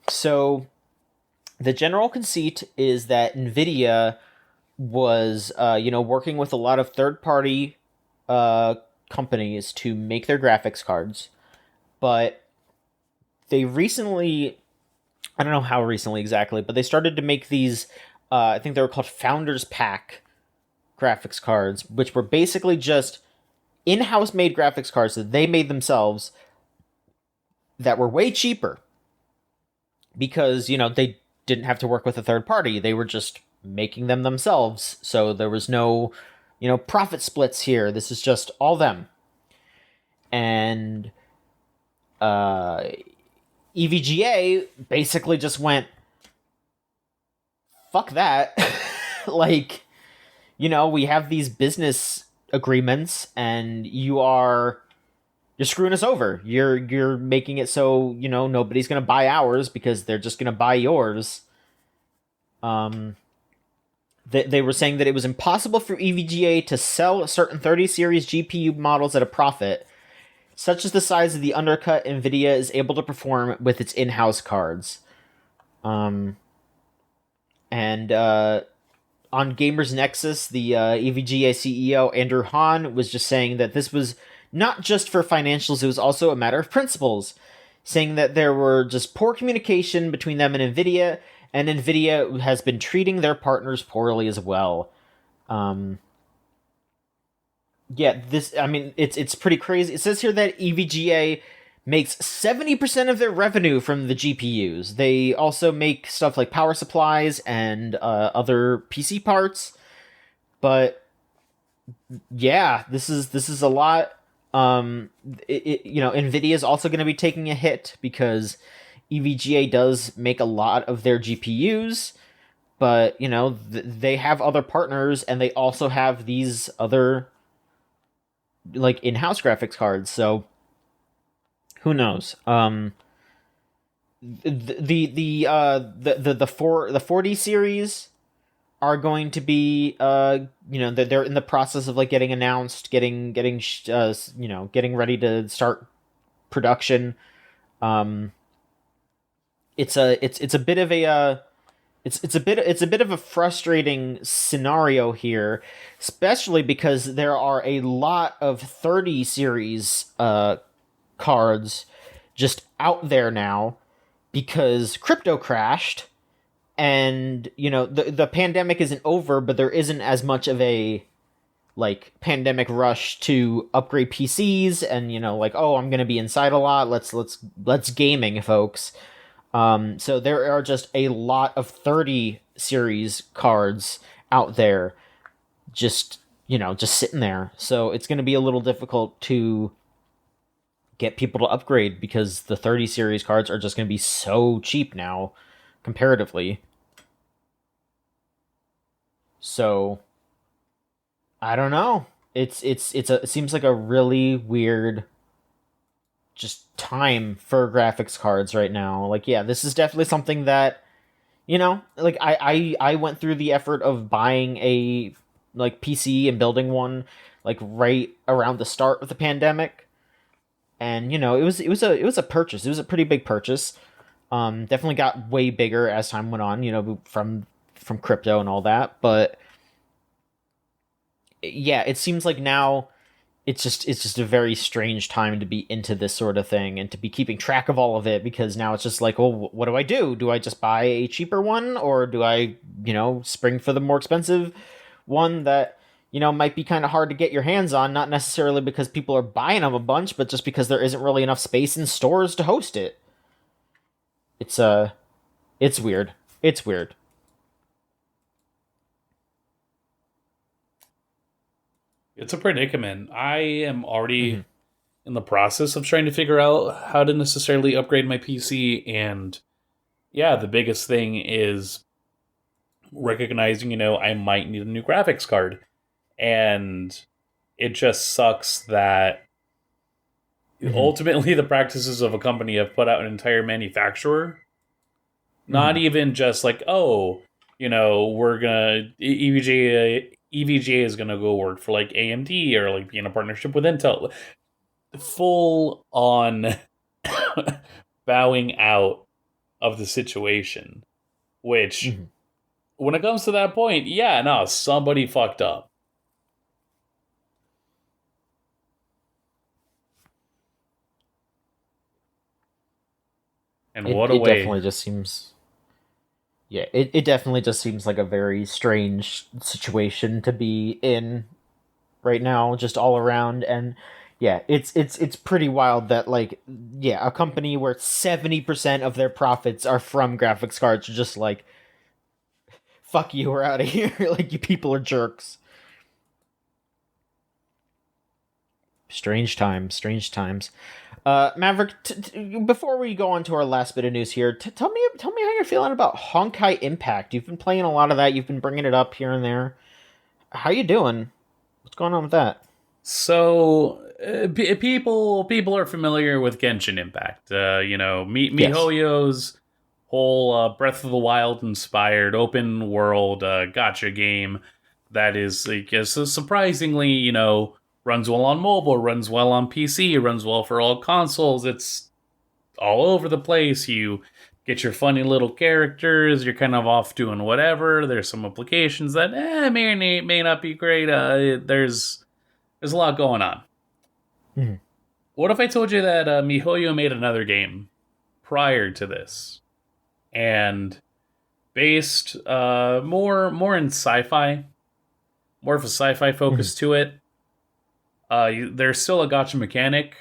So the general conceit is that NVIDIA was working with a lot of third-party companies to make their graphics cards, but they recently, I don't know how recently exactly, but they started to make these, I think they were called Founders Pack graphics cards, which were basically just in-house made graphics cards that they made themselves that were way cheaper because, they didn't have to work with a third party. They were just making them themselves. So there was no, profit splits here. This is just all them. And EVGA basically just went, fuck that. We have these business agreements and you're screwing us over. You're making it so, nobody's going to buy ours because they're just going to buy yours. They were saying that it was impossible for EVGA to sell certain 30 series GPU models at a profit, such as the size of the undercut NVIDIA is able to perform with its in-house cards. On Gamers Nexus, the EVGA CEO, Andrew Hahn, was just saying that this was not just for financials, it was also a matter of principles, saying that there were just poor communication between them and NVIDIA, and NVIDIA has been treating their partners poorly as well. It's pretty crazy. It says here that EVGA makes 70% of their revenue from the GPUs. They also make stuff like power supplies and other PC parts. But yeah, this is a lot. NVIDIA is also going to be taking a hit because EVGA does make a lot of their GPUs, but they have other partners and they also have these other in-house graphics cards. So who knows? The 40 series are going to be they're in the process of getting announced, getting ready to start production. It's a bit of a frustrating scenario here, especially because there are a lot of 30 series cards just out there now because crypto crashed and the pandemic isn't over, but there isn't as much of a like pandemic rush to upgrade PCs, and like, oh, I'm gonna be inside a lot. Let's gaming, folks. So there are just a lot of 30 series cards out there, just just sitting there. So it's gonna be a little difficult to get people to upgrade because the 30 series cards are just gonna be so cheap now, comparatively. So I don't know. It seems like a really weird just time for graphics cards right now. Like, yeah, this is definitely something that like I went through the effort of buying a like PC and building one like right around the start of the pandemic, and it was a purchase. It was a pretty big purchase. Definitely got way bigger as time went on. From crypto and all that, but yeah, it seems like now it's just a very strange time to be into this sort of thing and to be keeping track of all of it, because now it's just like, well, what do I do? Do I just buy a cheaper one, or do I, spring for the more expensive one that might be kind of hard to get your hands on, not necessarily because people are buying them a bunch, but just because there isn't really enough space in stores to host it. It's it's weird. It's weird. It's a predicament. I am already Hmm. in the process of trying to figure out how to necessarily upgrade my PC. And yeah, the biggest thing is recognizing, I might need a new graphics card. And it just sucks that Hmm. ultimately the practices of a company have put out an entire manufacturer. Not Hmm. even just like, oh, we're gonna EVGA is gonna go work for like AMD or like be in a partnership with Intel. Full on bowing out of the situation. Which, Hmm. when it comes to that point, yeah, no, somebody fucked up. And It what a it way. definitely just seems Yeah, it definitely just seems like a very strange situation to be in right now, just all around. And yeah, it's pretty wild that, like, yeah, a company where 70% of their profits are from graphics cards are just like, fuck you, we're out of here. Like, you people are jerks. Strange times, strange times. Maverick, before we go on to our last bit of news here, tell me how you're feeling about Honkai Impact. You've been playing a lot of that. You've been bringing it up here and there. How you doing? What's going on with that? So people are familiar with Genshin Impact. Yes. MiHoYo's whole Breath of the Wild inspired open world gotcha game that is, I guess, surprisingly, runs well on mobile, runs well on PC, runs well for all consoles. It's all over the place. You get your funny little characters. You're kind of off doing whatever. There's some applications that may not be great. There's a lot going on. Mhm. What if I told you that MiHoYo made another game prior to this, and based more in sci-fi, more of a sci-fi Mhm. focus to it? There's still a gotcha mechanic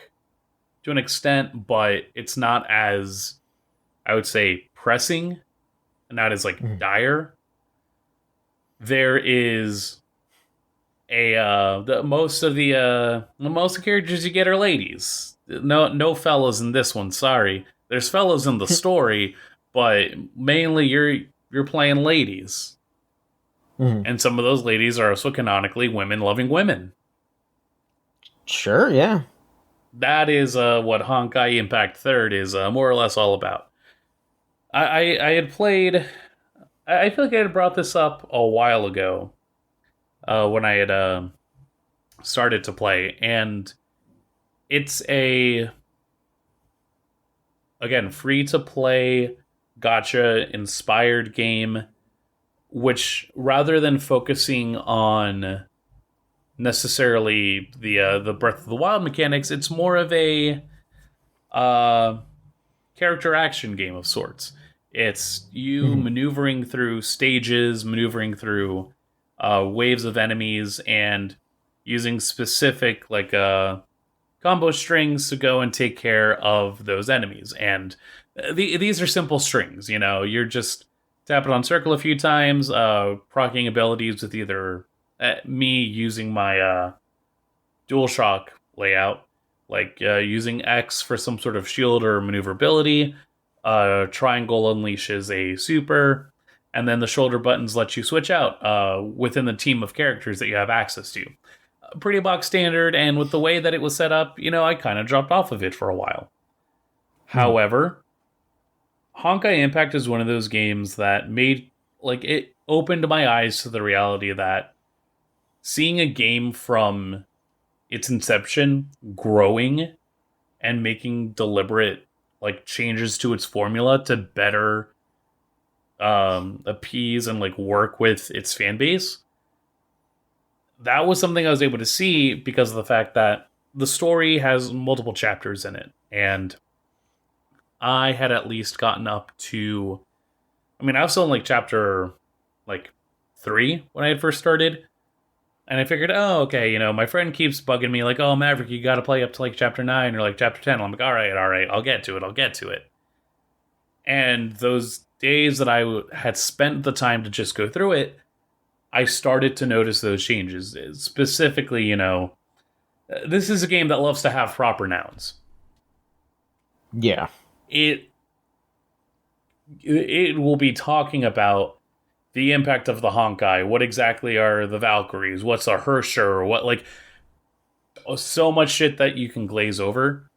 to an extent, but it's not as, I would say, pressing, not as like Mhm. dire. There is most of the characters you get are ladies. No fellas in this one. Sorry, there's fellas in the story, but mainly you're playing ladies, Mhm. and some of those ladies are also canonically women loving women. Sure. Yeah. That is what Honkai Impact Third is more or less all about. I had played. I feel like I had brought this up a while ago when I had started to play, and it's a, again, free to play gotcha inspired game, which, rather than focusing on necessarily the Breath of the Wild mechanics, it's more of a uh, character action game of sorts. It's you Mhm. maneuvering through stages, maneuvering through waves of enemies, and using specific like combo strings to go and take care of those enemies. And these are simple strings, you know, you're just tapping on circle a few times, proccing abilities with either me using my DualShock layout, like using X for some sort of shield or maneuverability, triangle unleashes a super, and then the shoulder buttons let you switch out within the team of characters that you have access to. Pretty box standard, and with the way that it was set up, you know, I kind of dropped off of it for a while. However, Honkai Impact is one of those games that made, like, it opened my eyes to the reality that seeing a game from its inception growing and making deliberate, like, changes to its formula to better appease and, like, work with its fan base, that was something I was able to see because of the fact that the story has multiple chapters in it. And I had at least gotten up to, I mean, I was still in like chapter like 3 when I had first started. And I figured, oh, okay, you know, my friend keeps bugging me like, oh, Maverick, you got to play up to like chapter 9 or like chapter 10. I'm like, all right, I'll get to it. And those days that I had spent the time to just go through it, I started to notice those changes. Specifically, you know, this is a game that loves to have proper nouns. Yeah. It will be talking about the impact of the Honkai. What exactly are the Valkyries? What's a Hersher? What, like, so much shit that you can glaze over.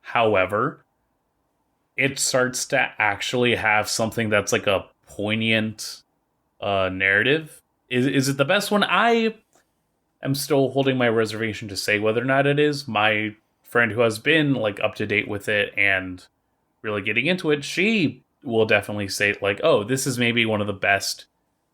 However, it starts to actually have something that's like a poignant narrative. Is it the best one? I am still holding my reservation to say whether or not it is. My friend who has been like up to date with it and really getting into it, she will definitely say like, oh, this is maybe one of the best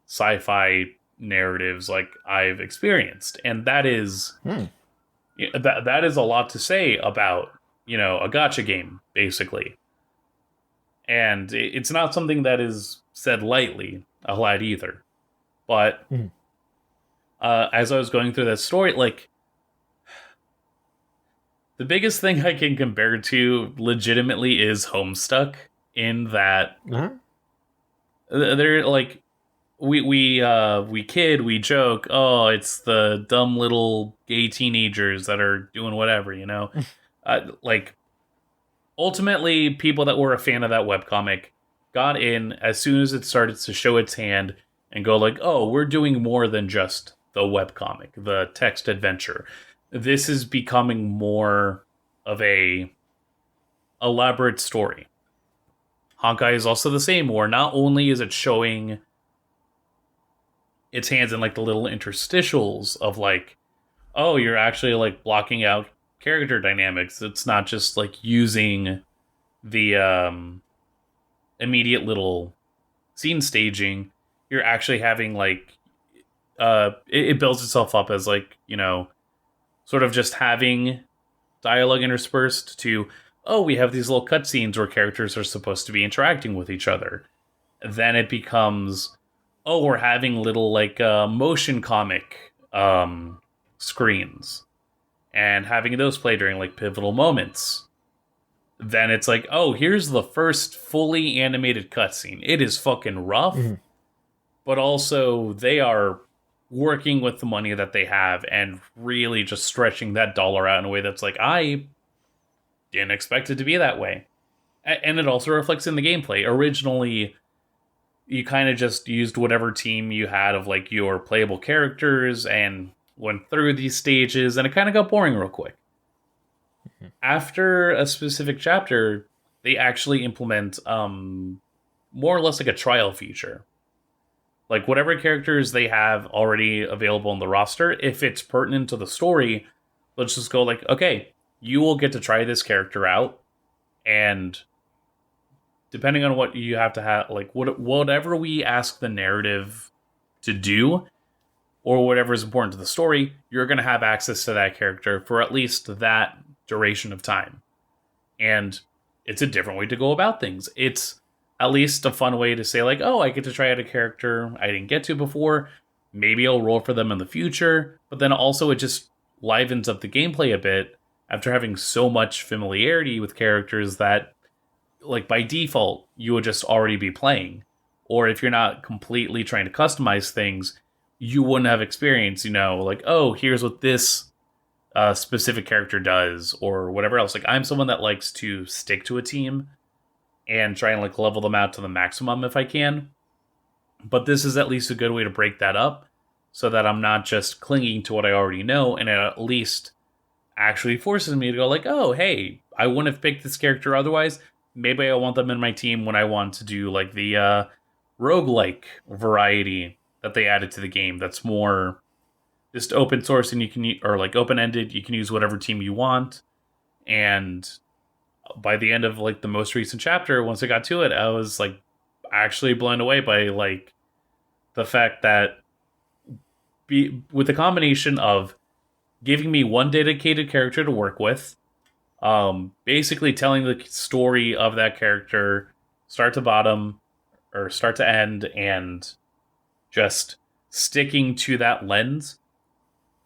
sci-fi narratives like I've experienced. And that is that is a lot to say about, you know, a gacha game, basically. And it's not something that is said lightly a lot either. But as I was going through that story, like, the biggest thing I can compare to legitimately is Homestuck, in that they're like, we kid, we joke, oh, it's the dumb little gay teenagers that are doing whatever, you know? Like, ultimately, people that were a fan of that webcomic got in as soon as it started to show its hand and go like, oh, we're doing more than just the webcomic, the text adventure. This is becoming more of a elaborate story. Honkai is also the same, where not only is it showing its hands in like the little interstitials of like, oh, you're actually like blocking out character dynamics. It's not just like using the immediate little scene staging. You're actually having like it builds itself up as like, you know, sort of just having dialogue interspersed to, oh, we have these little cutscenes where characters are supposed to be interacting with each other. Then it becomes, oh, we're having little like motion comic screens and having those play during like pivotal moments. Then it's like, oh, here's the first fully animated cutscene. It is fucking rough, but also they are working with the money that they have and really just stretching that dollar out in a way that's like, I didn't expect it to be that way. And it also reflects in the gameplay. Originally, you kind of just used whatever team you had of like your playable characters and went through these stages, and it kind of got boring real quick. After a specific chapter, they actually implement more or less like a trial feature. Like, whatever characters they have already available on the roster, if it's pertinent to the story, let's just go like, okay, you will get to try this character out, and depending on what you have to have, like, whatever we ask the narrative to do, or whatever is important to the story, you're going to have access to that character for at least that duration of time. And it's a different way to go about things. It's at least a fun way to say, like, oh, I get to try out a character I didn't get to before, maybe I'll roll for them in the future, but then also it just livens up the gameplay a bit after having so much familiarity with characters that, like, by default, you would just already be playing. Or if you're not completely trying to customize things, you wouldn't have experience, like, oh, here's what this specific character does, or whatever else. Like, I'm someone that likes to stick to a team and try and, like, level them out to the maximum if I can. But this is at least a good way to break that up so that I'm not just clinging to what I already know, and it at least actually forces me to go like, oh, hey, I wouldn't have picked this character otherwise. Maybe I want them in my team when I want to do like the roguelike variety that they added to the game that's more just open source and you can, or like open-ended, you can use whatever team you want. And by the end of like the most recent chapter, once I got to it, I was like actually blown away by like the fact that with the combination of giving me one dedicated character to work with, basically telling the story of that character start to bottom or start to end, and just sticking to that lens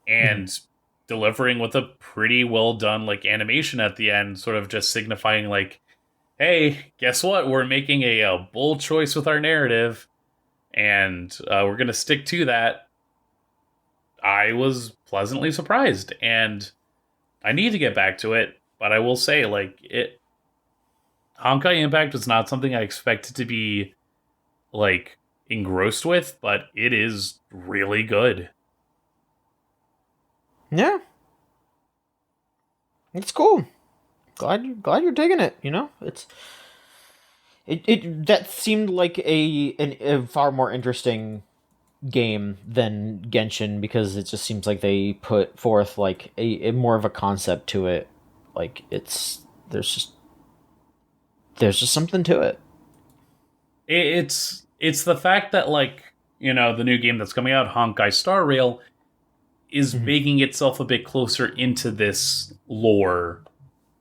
and delivering with a pretty well done like animation at the end, sort of just signifying like, hey, guess what, we're making a bold choice with our narrative and we're gonna stick to that. I was pleasantly surprised, and I need to get back to it, but I will say, like, Honkai Impact was not something I expected to be, like, engrossed with, but it is really good. Yeah. It's cool. Glad you're digging it, It that seemed like a far more interesting game than Genshin, because it just seems like they put forth like a more of a concept to it. Like there's just something to it. It's the fact that, like, the new game that's coming out, Honkai Star Rail, is making itself a bit closer into this lore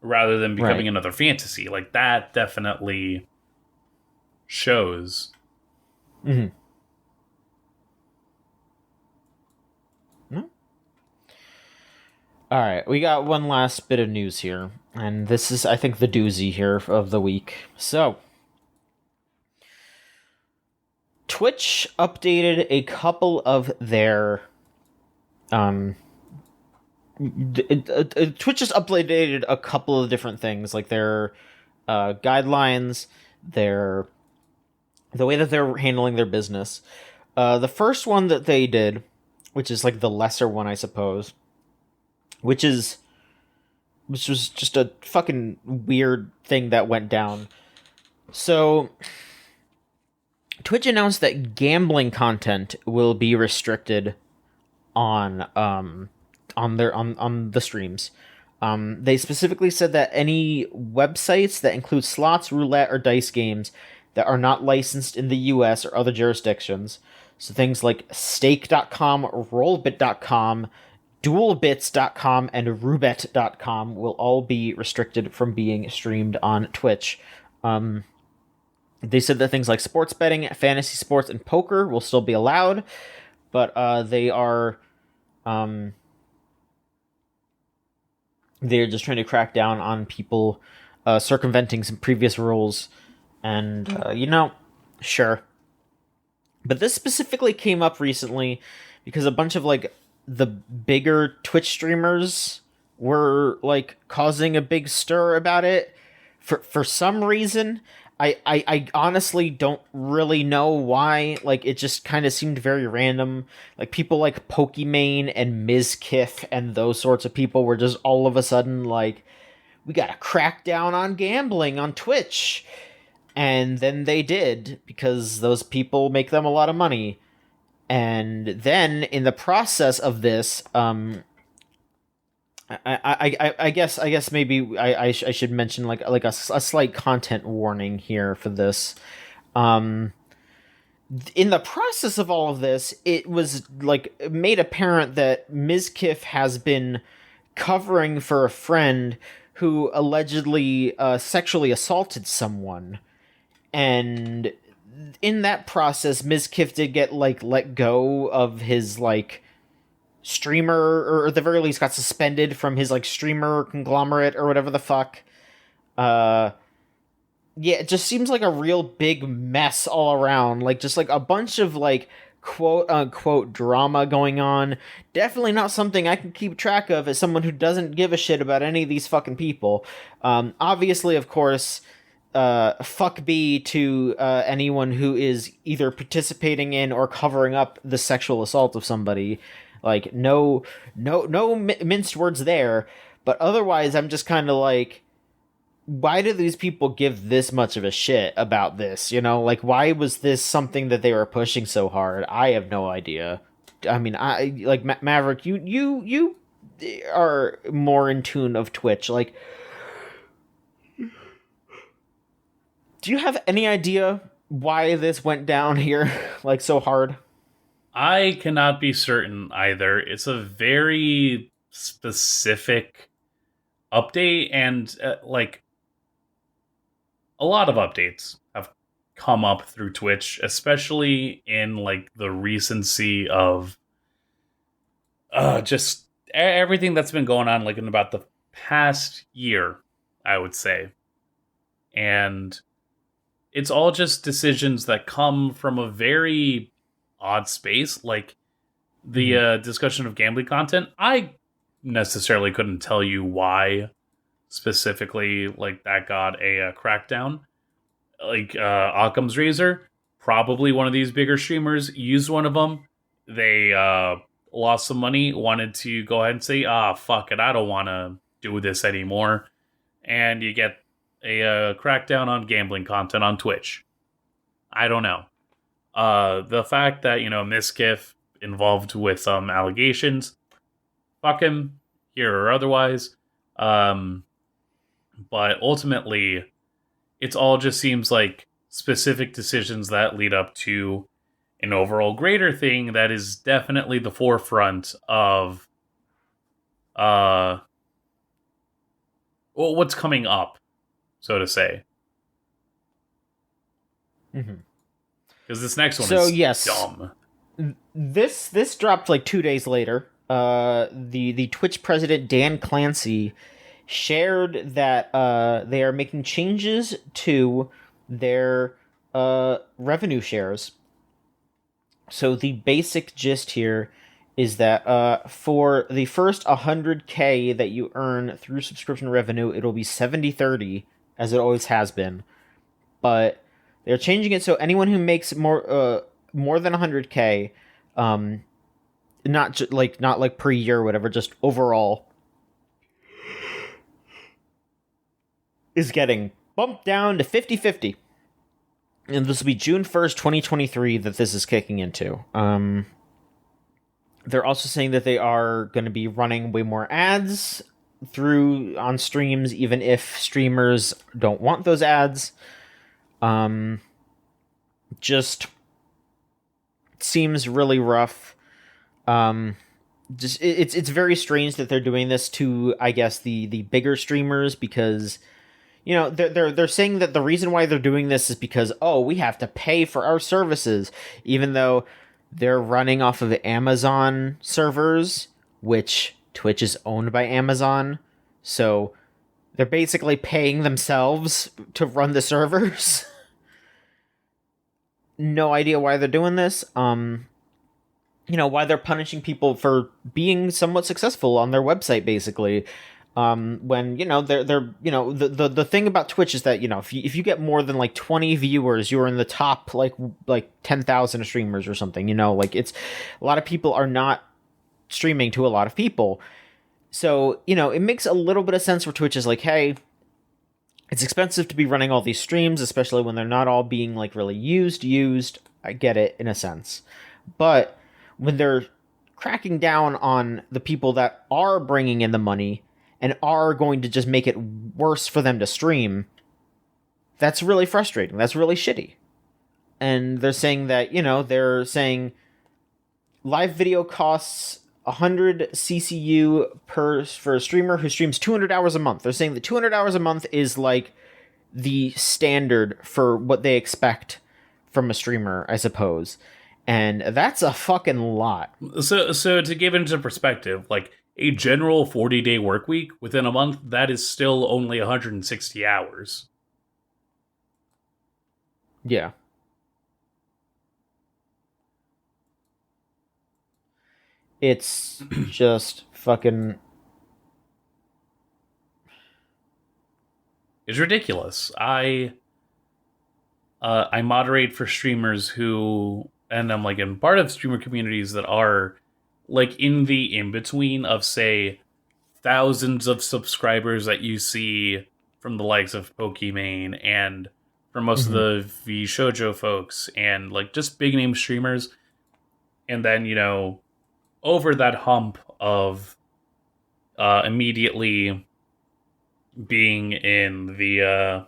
rather than becoming another fantasy. Like, that definitely shows. Mm-hmm. All right, we got one last bit of news here, and this is, I think, the doozy here of the week. So, Twitch updated a couple of their Twitch just updated a couple of different things, like their guidelines, the way that they're handling their business. The first one that they did, which is like the lesser one, I suppose, which was just a fucking weird thing that went down. So, Twitch announced that gambling content will be restricted on the streams. They specifically said that any websites that include slots, roulette, or dice games that are not licensed in the US or other jurisdictions, so things like stake.com, rollbit.com, duelbits.com, and roulette.com will all be restricted from being streamed on Twitch. They said that things like sports betting, fantasy sports, and poker will still be allowed, but they are they're just trying to crack down on people circumventing some previous rules, and sure. But this specifically came up recently because a bunch of like the bigger Twitch streamers were like causing a big stir about it for some reason. I honestly don't really know why. Like, it just kind of seemed very random. Like, people like Pokimane and Mizkif and those sorts of people were just all of a sudden like, we gotta crack down on gambling on Twitch. And then they did, because those people make them a lot of money. And then, in the process of this, I guess maybe I should mention like a slight content warning here for this. In the process of all of this, it was like made apparent that Mizkif has been covering for a friend who allegedly sexually assaulted someone, and in that process, Mizkif did get like let go of his like streamer, or at the very least got suspended from his like streamer conglomerate or whatever the fuck. Uh, yeah, it just seems like a real big mess all around. Like just like a bunch of like quote unquote drama going on. Definitely not something I can keep track of as someone who doesn't give a shit about any of these fucking people. Obviously, of course, fuck B to anyone who is either participating in or covering up the sexual assault of somebody. Like no minced words there. But otherwise, I'm just kind of like, why do these people give this much of a shit about this? You know, like why was this something that they were pushing so hard? I have no idea. I mean, I like Maverick. You are more in tune of Twitch. Like, do you have any idea why this went down here like so hard? I cannot be certain either. It's a very specific update, and like a lot of updates have come up through Twitch, especially in like the recency of just everything that's been going on, like in about the past year, I would say. And it's all just decisions that come from a very odd space, like the discussion of gambling content. I necessarily couldn't tell you why specifically like that got a crackdown. Like Occam's Razor, probably one of these bigger streamers used one of them. They lost some money, wanted to go ahead and say, fuck it, I don't want to do this anymore. And you get a crackdown on gambling content on Twitch. I don't know. The fact that, Miskiff involved with allegations, fuck him, here or otherwise. But ultimately, it all just seems like specific decisions that lead up to an overall greater thing that is definitely the forefront of what's coming up, so to say. Mm-hmm. Because this next one is dumb. This dropped like 2 days later. The Twitch president Dan Clancy shared that they are making changes to their revenue shares. So the basic gist here is that for the first 100K that you earn through subscription revenue, it'll be 70-30, as it always has been. But they're changing it so anyone who makes more than 100K, not like per year or whatever, just overall, is getting bumped down to 50-50. And this will be June 1st, 2023 that this is kicking into. They're also saying that they are going to be running way more ads on streams, even if streamers don't want those ads. Just seems really rough. It's very strange that they're doing this to, I guess, the bigger streamers, because they're saying that the reason why they're doing this is because, we have to pay for our services, even though they're running off of Amazon servers, which Twitch is owned by Amazon. So they're basically paying themselves to run the servers. No idea why they're doing this. Why they're punishing people for being somewhat successful on their website, basically. When they're the thing about Twitch is that if you get more than like 20 viewers, you're in the top like 10,000 streamers or something. It's a lot of people are not streaming to a lot of people, so it makes a little bit of sense for Twitch is like, hey, it's expensive to be running all these streams, especially when they're not all being like really used. I get it in a sense, but when they're cracking down on the people that are bringing in the money and are going to just make it worse for them to stream, that's really frustrating. That's really shitty. And they're saying that, live video costs 100 CCU for a streamer who streams 200 hours a month. They're saying that 200 hours a month is like the standard for what they expect from a streamer, I suppose. And that's a fucking lot. So to give it into perspective, like a general 40-day work week within a month, that is still only 160 hours. Yeah. It's just fucking. It's ridiculous. I moderate for streamers who, and I'm like in part of streamer communities that are like in the in between of, say, thousands of subscribers that you see from the likes of Pokimane and from most of the V Shoujo folks and like just big name streamers, and then over that hump of immediately being in the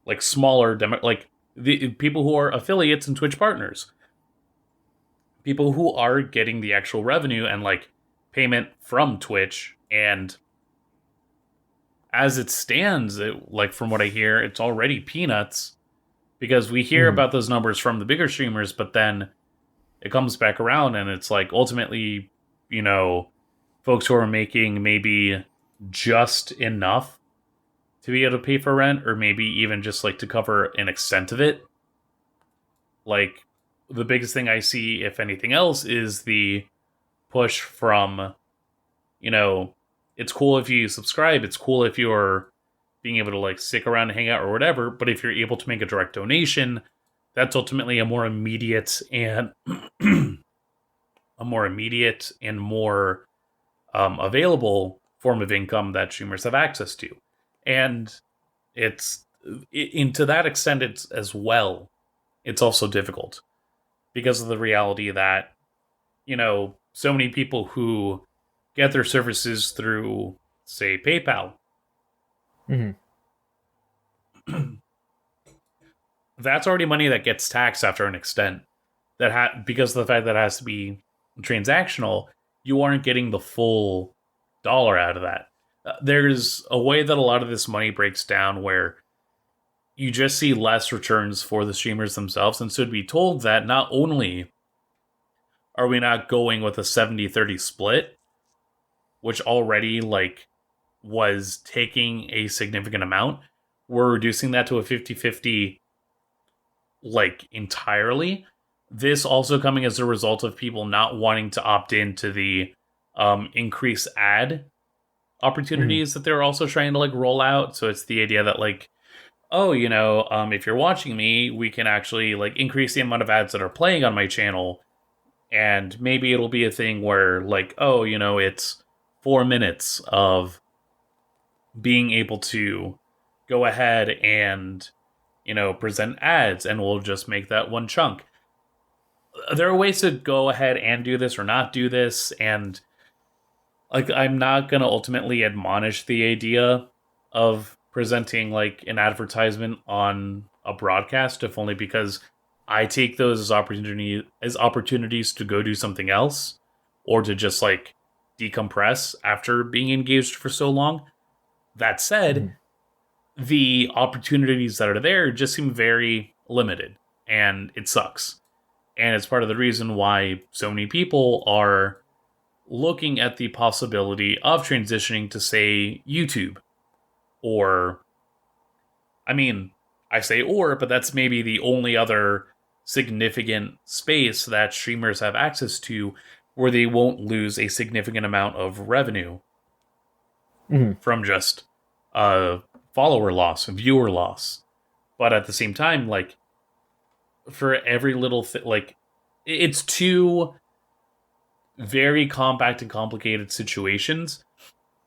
like smaller demo, like the people who are affiliates and Twitch partners, people who are getting the actual revenue and like payment from Twitch. And as it stands, like from what I hear, it's already peanuts, because we hear about those numbers from the bigger streamers, but then it comes back around and it's like ultimately, folks who are making maybe just enough to be able to pay for rent, or maybe even just like to cover an extent of it. Like the biggest thing I see, if anything else, is the push from, it's cool if you subscribe, it's cool if you're being able to like stick around and hang out or whatever, but if you're able to make a direct donation, that's ultimately a more immediate and more available form of income that streamers have access to. And to that extent, it's as well, it's also difficult because of the reality that, so many people who get their services through, say, PayPal, that's already money that gets taxed after an extent. Because of the fact that it has to be transactional, you aren't getting the full dollar out of that. There's a way that a lot of this money breaks down where you just see less returns for the streamers themselves. And so to be told that not only are we not going with a 70-30 split, which already like was taking a significant amount, we're reducing that to a 50-50 like entirely. This also coming as a result of people not wanting to opt into the increased ad opportunities that they're also trying to like roll out. So it's the idea that like, oh, if you're watching me, we can actually like increase the amount of ads that are playing on my channel. And maybe it'll be a thing where like, oh, it's 4 minutes of being able to go ahead and, present ads, and we'll just make that one chunk. There are ways to go ahead and do this or not do this. And like, I'm not going to ultimately admonish the idea of presenting like an advertisement on a broadcast, if only because I take those as opportunities to go do something else, or to just like decompress after being engaged for so long. That said, the opportunities that are there just seem very limited, and it sucks. And it's part of the reason why so many people are looking at the possibility of transitioning to, say, YouTube. Or, I mean, I say but that's maybe the only other significant space that streamers have access to where they won't lose a significant amount of revenue from just follower loss, viewer loss. But at the same time, like, for every little thing, like, it's two very compact and complicated situations.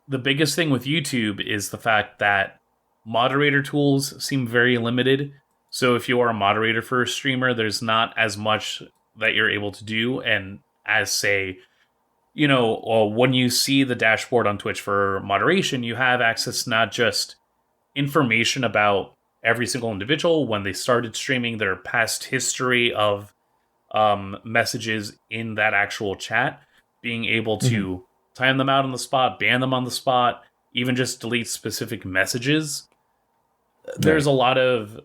The biggest thing with YouTube is the fact that moderator tools seem very limited. So if you are a moderator for a streamer, there's not as much that you're able to do. And as, say, when you see the dashboard on Twitch for moderation, you have access to not just information about every single individual, when they started streaming, their past history of messages in that actual chat, being able to time them out on the spot, ban them on the spot, even just delete specific messages. There's a lot of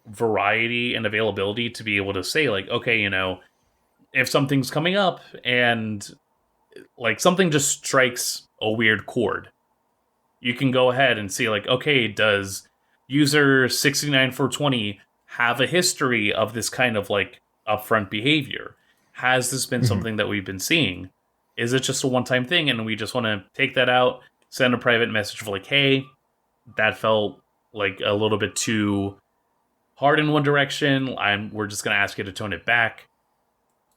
variety and availability to be able to say, like, okay, if something's coming up and like something just strikes a weird chord, you can go ahead and see, like, okay, does user 69420 have a history of this kind of like upfront behavior? Has this been Mhm. something that we've been seeing? Is it just a one-time thing and we just want to take that out, send a private message for like, hey, that felt like a little bit too hard in one direction. We're just gonna ask you to tone it back,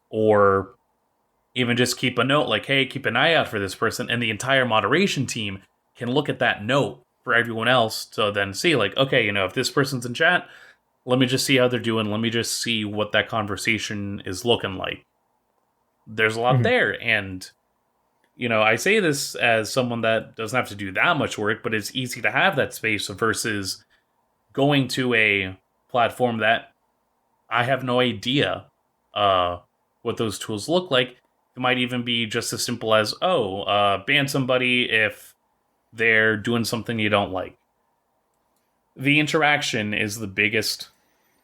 or even just keep a note like, hey, keep an eye out for this person, and the entire moderation team can look at that note for everyone else to then see, like, okay, if this person's in chat, let me just see how they're doing. Let me just see what that conversation is looking like. There's a lot Mhm. there, and I say this as someone that doesn't have to do that much work, but it's easy to have that space versus going to a platform that I have no idea what those tools look like. It might even be just as simple as, ban somebody if they're doing something you don't like. The interaction is the biggest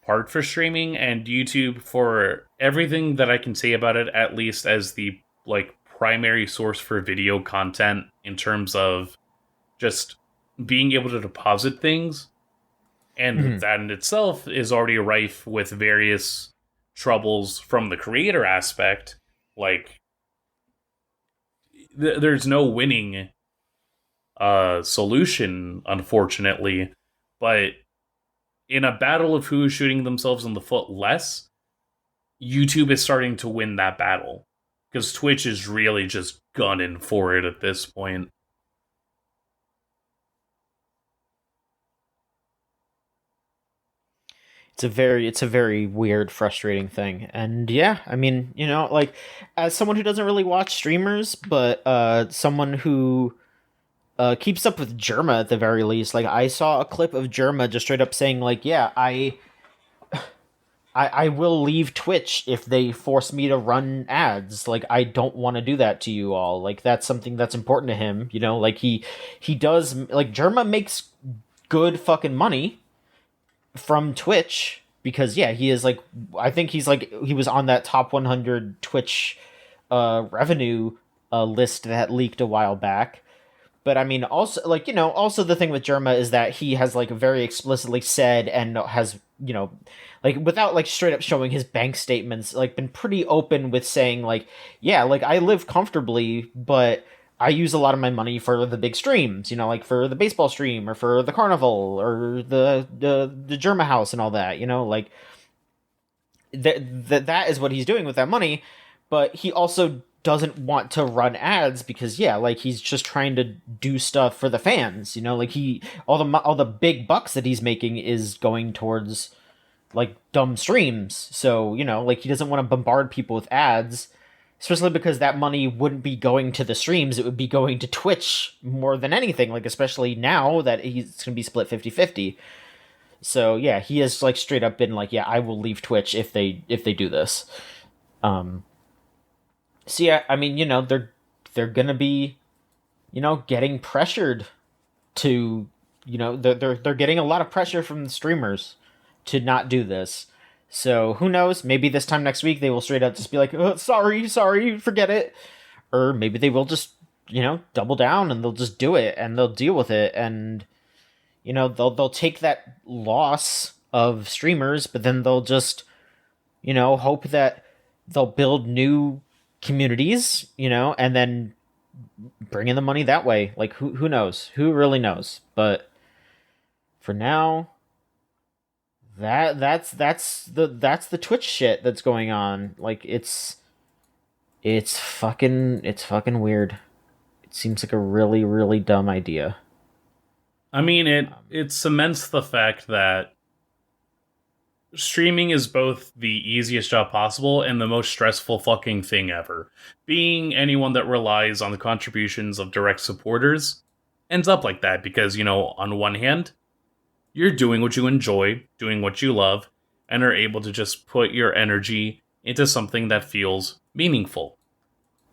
part for streaming, and YouTube, for everything that I can say about it, at least as the like primary source for video content in terms of just being able to deposit things, and Mhm. that in itself is already rife with various troubles from the creator aspect. Like, there's no winning solution, unfortunately. But in a battle of who's shooting themselves in the foot less, YouTube is starting to win that battle. Because Twitch is really just gunning for it at this point. It's a very weird, frustrating thing. And yeah, I mean, like as someone who doesn't really watch streamers, but someone who keeps up with Germa at the very least, like I saw a clip of Germa just straight up saying like, yeah, I will leave Twitch if they force me to run ads. Like I don't want to do that to you all. Like that's something that's important to him, like he does, like Germa makes good fucking money from Twitch because yeah, he is like, I think he's like, he was on that top 100 Twitch revenue list that leaked a while back. But I mean, also like, also the thing with Germa is that he has like very explicitly said and has, like without like straight up showing his bank statements, like been pretty open with saying like, yeah, like I live comfortably, but I use a lot of my money for the big streams, like for the baseball stream or for the carnival or the Germa house and all that, like that is what he's doing with that money. But he also doesn't want to run ads because yeah, like he's just trying to do stuff for the fans, like he all the big bucks that he's making is going towards like dumb streams. So, like he doesn't want to bombard people with ads, especially because that money wouldn't be going to the streams, it would be going to Twitch more than anything, like especially now that he's going to be split 50-50. So, yeah, he has like straight up been like, yeah, I will leave Twitch if they do this. Um so yeah, I mean, they're going to be, getting pressured to, they're getting a lot of pressure from the streamers to not do this. So who knows? Maybe this time next week they will straight up just be like, oh, sorry, forget it. Or maybe they will just, double down and they'll just do it and they'll deal with it and they'll take that loss of streamers, but then they'll just, hope that they'll build new communities, and then bring in the money that way. Like who knows? Who really knows? But for now, that's the Twitch shit that's going on. Like it's fucking weird. It seems like a really really dumb idea. I mean, it cements the fact that streaming is both the easiest job possible and the most stressful fucking thing ever. Being anyone that relies on the contributions of direct supporters ends up like that because, on one hand, you're doing what you enjoy, doing what you love, and are able to just put your energy into something that feels meaningful.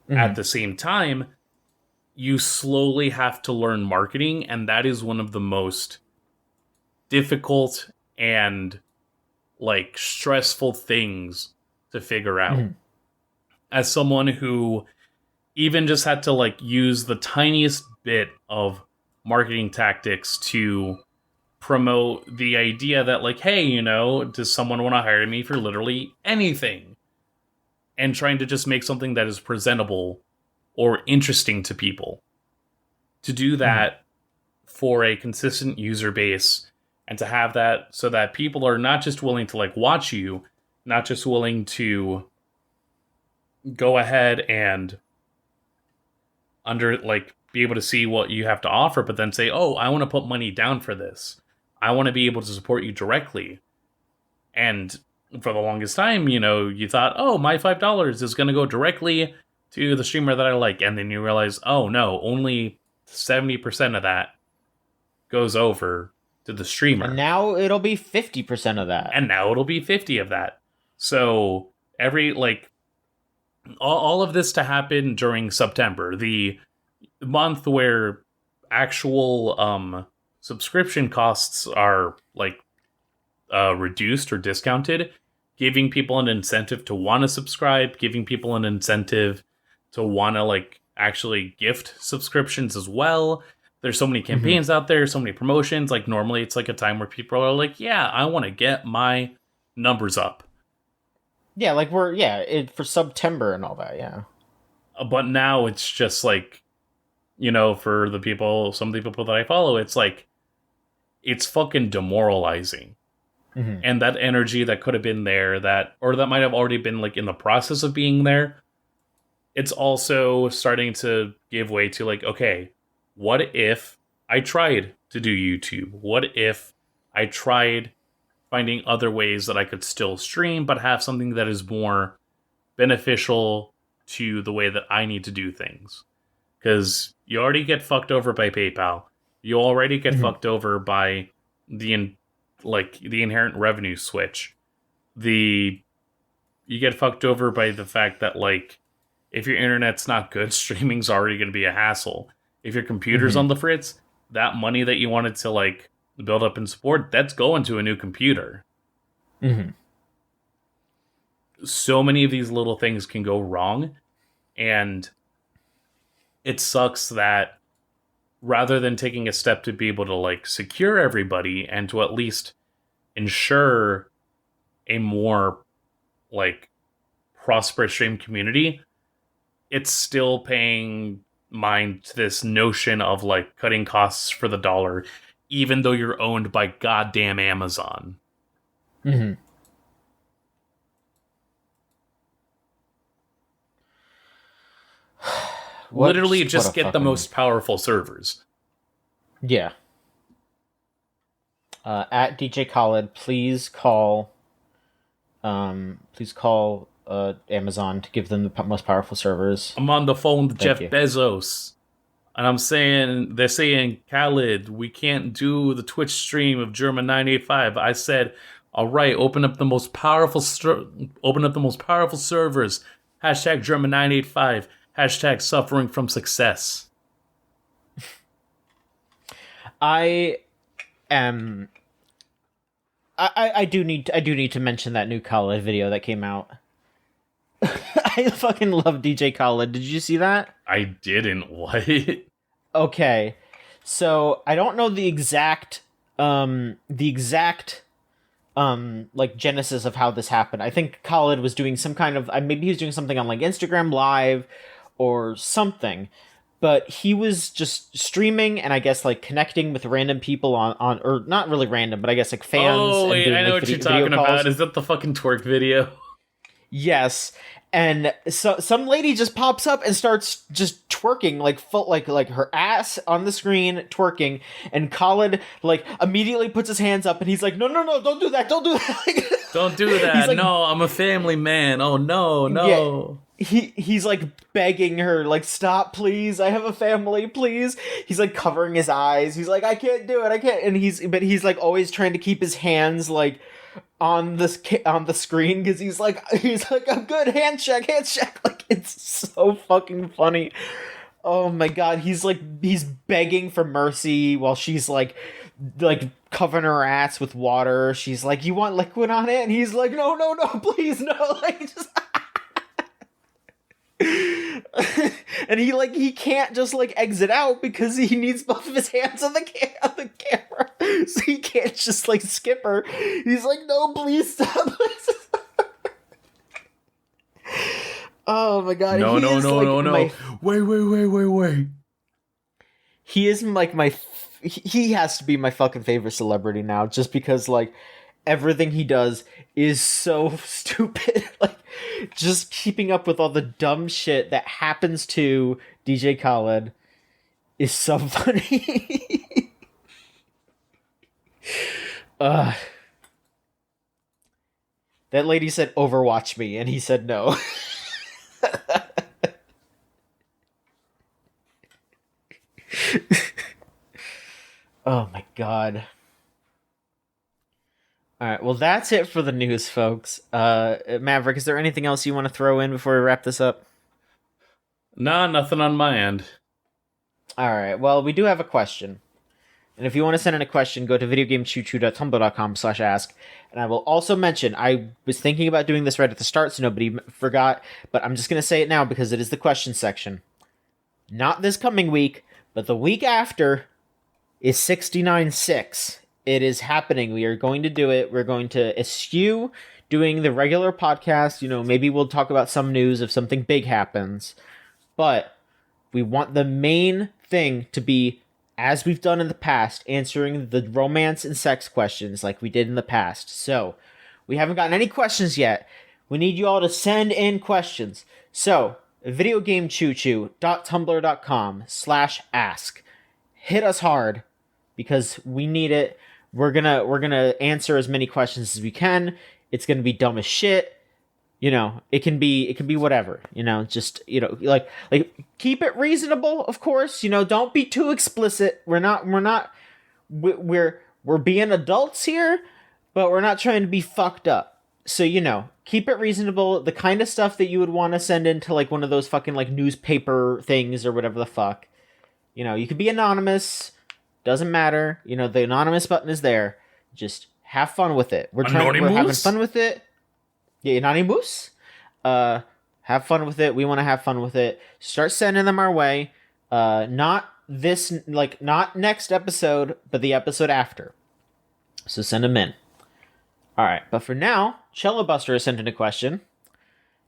At Mm-hmm. the same time, you slowly have to learn marketing, and that is one of the most difficult and like stressful things to figure out. As someone who even just had to like use the tiniest bit of marketing tactics to promote the idea that like, hey, you know, does someone want to hire me for literally anything? And trying to just make something that is presentable or interesting to people. To do that for a consistent user base and to have that so that people are not just willing to like watch you, not just willing to go ahead and be able to see what you have to offer, but then say, oh, I want to put money down for this. I want to be able to support you directly. And for the longest time, you know, you thought, oh, my $5 is going to go directly to the streamer that I like. And then you realize, oh, no, only 70% of that goes over to the streamer. And now it'll be 50% of that. And now it'll be 50 of that. So every, like, all of this to happen during September, the month where actual subscription costs are, like, reduced or discounted, giving people an incentive to want to subscribe, giving people an incentive to want to like actually gift subscriptions as well. There's so many campaigns out there, so many promotions. Like normally it's like a time where people are like, yeah, I want to get my numbers up. Yeah, like for September and all that, yeah. But now it's just like, you know, for the people, some of the people that I follow, it's like, it's fucking demoralizing. And that energy that could have been there, that might have already been like in the process of being there, it's also starting to give way to like, okay, what if I tried to do YouTube? What if I tried finding other ways that I could still stream, but have something that is more beneficial to the way that I need to do things? Because you already get fucked over by PayPal. You already get fucked over by the inherent revenue switch. You get fucked over by the fact that like, if your internet's not good, streaming's already going to be a hassle. If your computer's on the fritz, that money that you wanted to like build up and support, that's going to a new computer. So many of these little things can go wrong, and it sucks that rather than taking a step to be able to like secure everybody and to at least ensure a more like prosperous stream community, it's still paying mind to this notion of like cutting costs for the dollar, even though you're owned by goddamn Amazon. Literally just get the most powerful servers. Yeah. At DJ Khaled, please call Amazon to give them the most powerful servers. I'm on the phone with Jeff Bezos, and they're saying, Khaled, we can't do the Twitch stream of German 985. I said, all right, open up the most powerful servers. Hashtag German 985. Hashtag suffering from success. I do need to mention that new Khaled video that came out. I fucking love DJ Khaled. Did you see that? I didn't. What? Okay. So I don't know the exact like genesis of how this happened. I think Khaled was doing some kind of maybe he was doing something on like Instagram Live or something, but he was just streaming and I guess like connecting with random people on or not really random, but I guess like fans. Oh wait, doing, I know like, what you're talking about. Is that the fucking twerk video? Yes. And so some lady just pops up and starts just twerking, like her ass on the screen twerking, and Khaled like immediately puts his hands up and he's like, no, don't do that, don't do that. Like, don't do that. Like, no, I'm a family man. Oh no. Yeah, he's like begging her, like, stop, please. I have a family, please. He's like covering his eyes. He's like, I can't do it. I can't. And he's like always trying to keep his hands like on the screen because he's like I'm good, handshake. Like, it's so fucking funny. Oh my god, he's begging for mercy while she's like like covering her ass with water. She's like, "You want liquid on it?" And he's like, "No, no, no, please, no!" Like just. And he can't just like exit out because he needs both of his hands on the camera, so he can't just like skip her. He's like, "No, please stop." Oh my god! No, no. Wait. He is like he has to be my fucking favorite celebrity now, just because like everything he does is so stupid. Like just keeping up with all the dumb shit that happens to DJ Khaled is so funny. That lady said, "Overwatch me," and he said no. Oh my god. Alright, well that's it for the news, folks. Maverick, is there anything else you want to throw in before we wrap this up? Nah, nothing on my end. Alright, well, we do have a question. And if you want to send in a question, go to videogamechoochoo.tumblr.com/ask. And I will also mention, I was thinking about doing this right at the start so nobody forgot, but I'm just going to say it now because it is the question section. Not this coming week, but the week after is 69.6. It is happening. We are going to do it. We're going to eschew doing the regular podcast. You know, maybe we'll talk about some news if something big happens. But we want the main thing to be, as we've done in the past, answering the romance and sex questions like we did in the past. So, we haven't gotten any questions yet. We need you all to send in questions. So, videogamechoochoo.tumblr.com/ask. Hit us hard because we need it. We're gonna answer as many questions as we can. It's gonna be dumb as shit. You know, it can be whatever, you know, just, you know, like keep it reasonable, of course, you know, don't be too explicit. We're being adults here, but we're not trying to be fucked up. So, you know, keep it reasonable. The kind of stuff that you would want to send into like one of those fucking like newspaper things or whatever the fuck. You know, you could be anonymous. Doesn't matter. You know, the anonymous button is there. Just have fun with it. We're having fun with it. Yeah, anonymous. Have fun with it. We want to have fun with it. Start sending them our way. Not next episode, but the episode after. So send them in. All right, but for now, Cello Buster has sent in a question.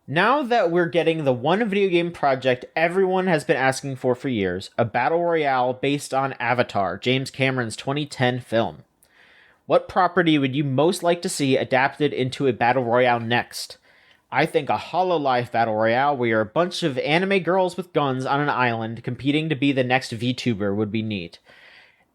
Now that we're getting the one video game project everyone has been asking for years, a battle royale based on Avatar, James Cameron's 2010 film, what property would you most like to see adapted into a battle royale next? I think a HoloLive battle royale where you're a bunch of anime girls with guns on an island competing to be the next VTuber would be neat.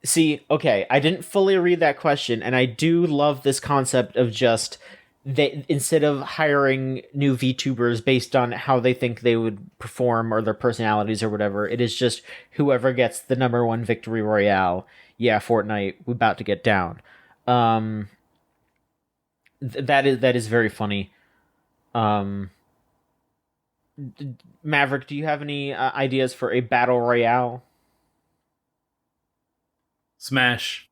See, okay, I didn't fully read that question, and I do love this concept of just they, instead of hiring new VTubers based on how they think they would perform or their personalities or whatever, it is just whoever gets the number one victory royale. Yeah, Fortnite, we're about to get down. That is very funny. Maverick, do you have any ideas for a battle royale? Smash.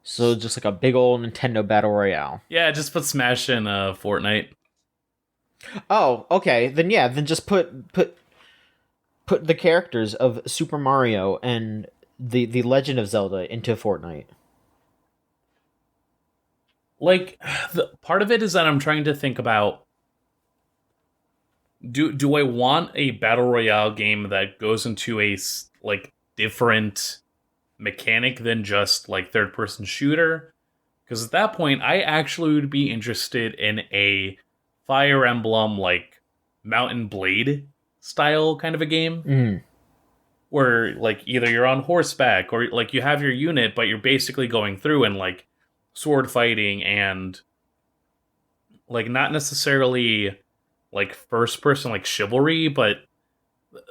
So just like a big old Nintendo battle royale. Yeah, just put Smash in Fortnite. Oh, okay. Then yeah, then just put the characters of Super Mario and the Legend of Zelda into Fortnite. Like, the part of it is that I'm trying to think about, do I want a battle royale game that goes into a like different mechanic than just like third person shooter? Because at that point I actually would be interested in a Fire Emblem like Mountain Blade style kind of a game, where like either you're on horseback or like you have your unit but you're basically going through and like sword fighting and like not necessarily like first person like chivalry, but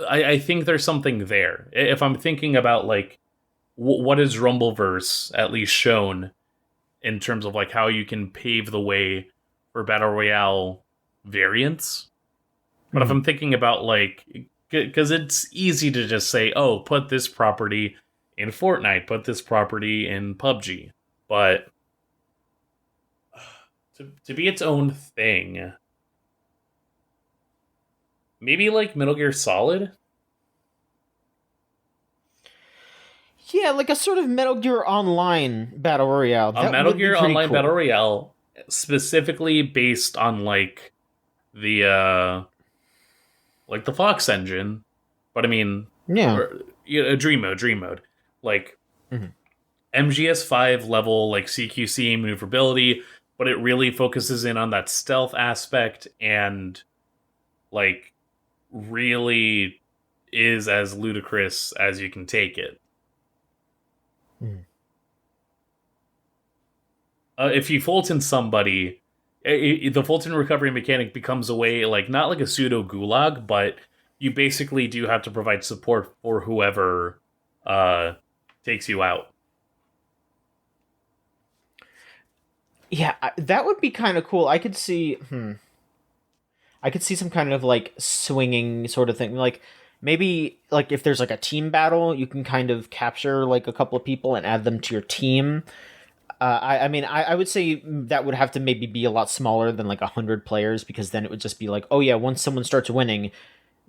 I think there's something there. If I'm thinking about like what is Rumbleverse at least shown in terms of like how you can pave the way for battle royale variants. But if I'm thinking about like, because it's easy to just say, oh, put this property in Fortnite, put this property in PUBG. But to be its own thing, maybe like Metal Gear Solid. Yeah, like a sort of Metal Gear Online battle royale. A That Metal would be Gear pretty Online cool. Battle Royale, specifically based on the Fox engine, but I mean, Yeah. a Dream mode, like Mhm. MGS5 level, like CQC maneuverability, but it really focuses in on that stealth aspect and like really is as ludicrous as you can take it. Mhm. If you Fulton somebody, the Fulton recovery mechanic becomes a way, like, not like a pseudo gulag, but you basically do have to provide support for whoever takes you out. Yeah, that would be kind of cool. I could see. I could see some kind of like swinging sort of thing. Like maybe like if there's like a team battle, you can kind of capture like a couple of people and add them to your team. I mean, I would say that would have to maybe be a lot smaller than like 100 players, because then it would just be like, oh yeah, once someone starts winning,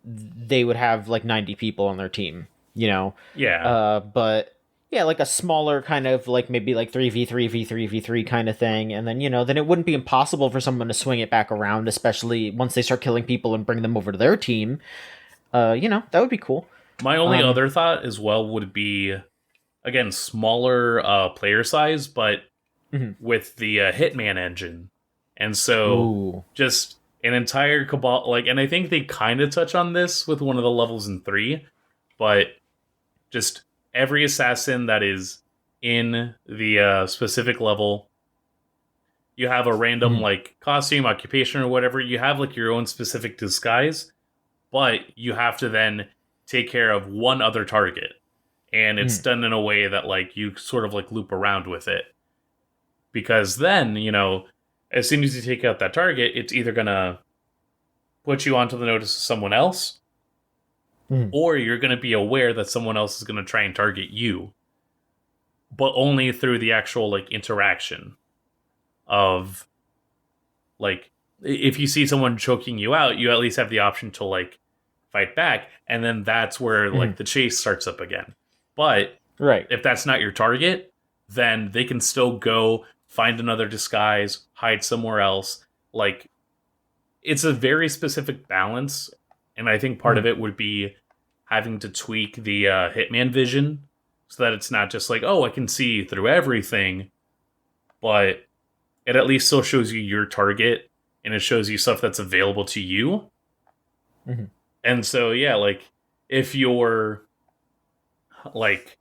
they would have like 90 people on their team, you know. Yeah. But yeah, like a smaller kind of like maybe like 3v3 v3 v3 kind of thing, and then then it wouldn't be impossible for someone to swing it back around, especially once they start killing people and bring them over to their team. That would be cool. My only other thought as well would be, again, smaller player size, but with the Hitman engine. And so Ooh. just an entire cabal, like, and I think they kind of touch on this with one of the levels in 3, but just every assassin that is in the specific level, you have a random like costume, occupation, or whatever. You have like your own specific disguise, but you have to then take care of one other target, and it's done in a way that like you sort of like loop around with it, because then as soon as you take out that target, it's either gonna put you onto the notice of someone else, or you're gonna be aware that someone else is gonna try and target you, but only through the actual like interaction of like, if you see someone choking you out, you at least have the option to like fight back, and then that's where like the chase starts up again. But Right. if that's not your target, then they can still go find another disguise, hide somewhere else. Like, it's a very specific balance, and I think part of it would be having to tweak the Hitman vision so that it's not just like, oh, I can see through everything, but it at least still shows you your target, and it shows you stuff that's available to you. And so, yeah, like, if you're like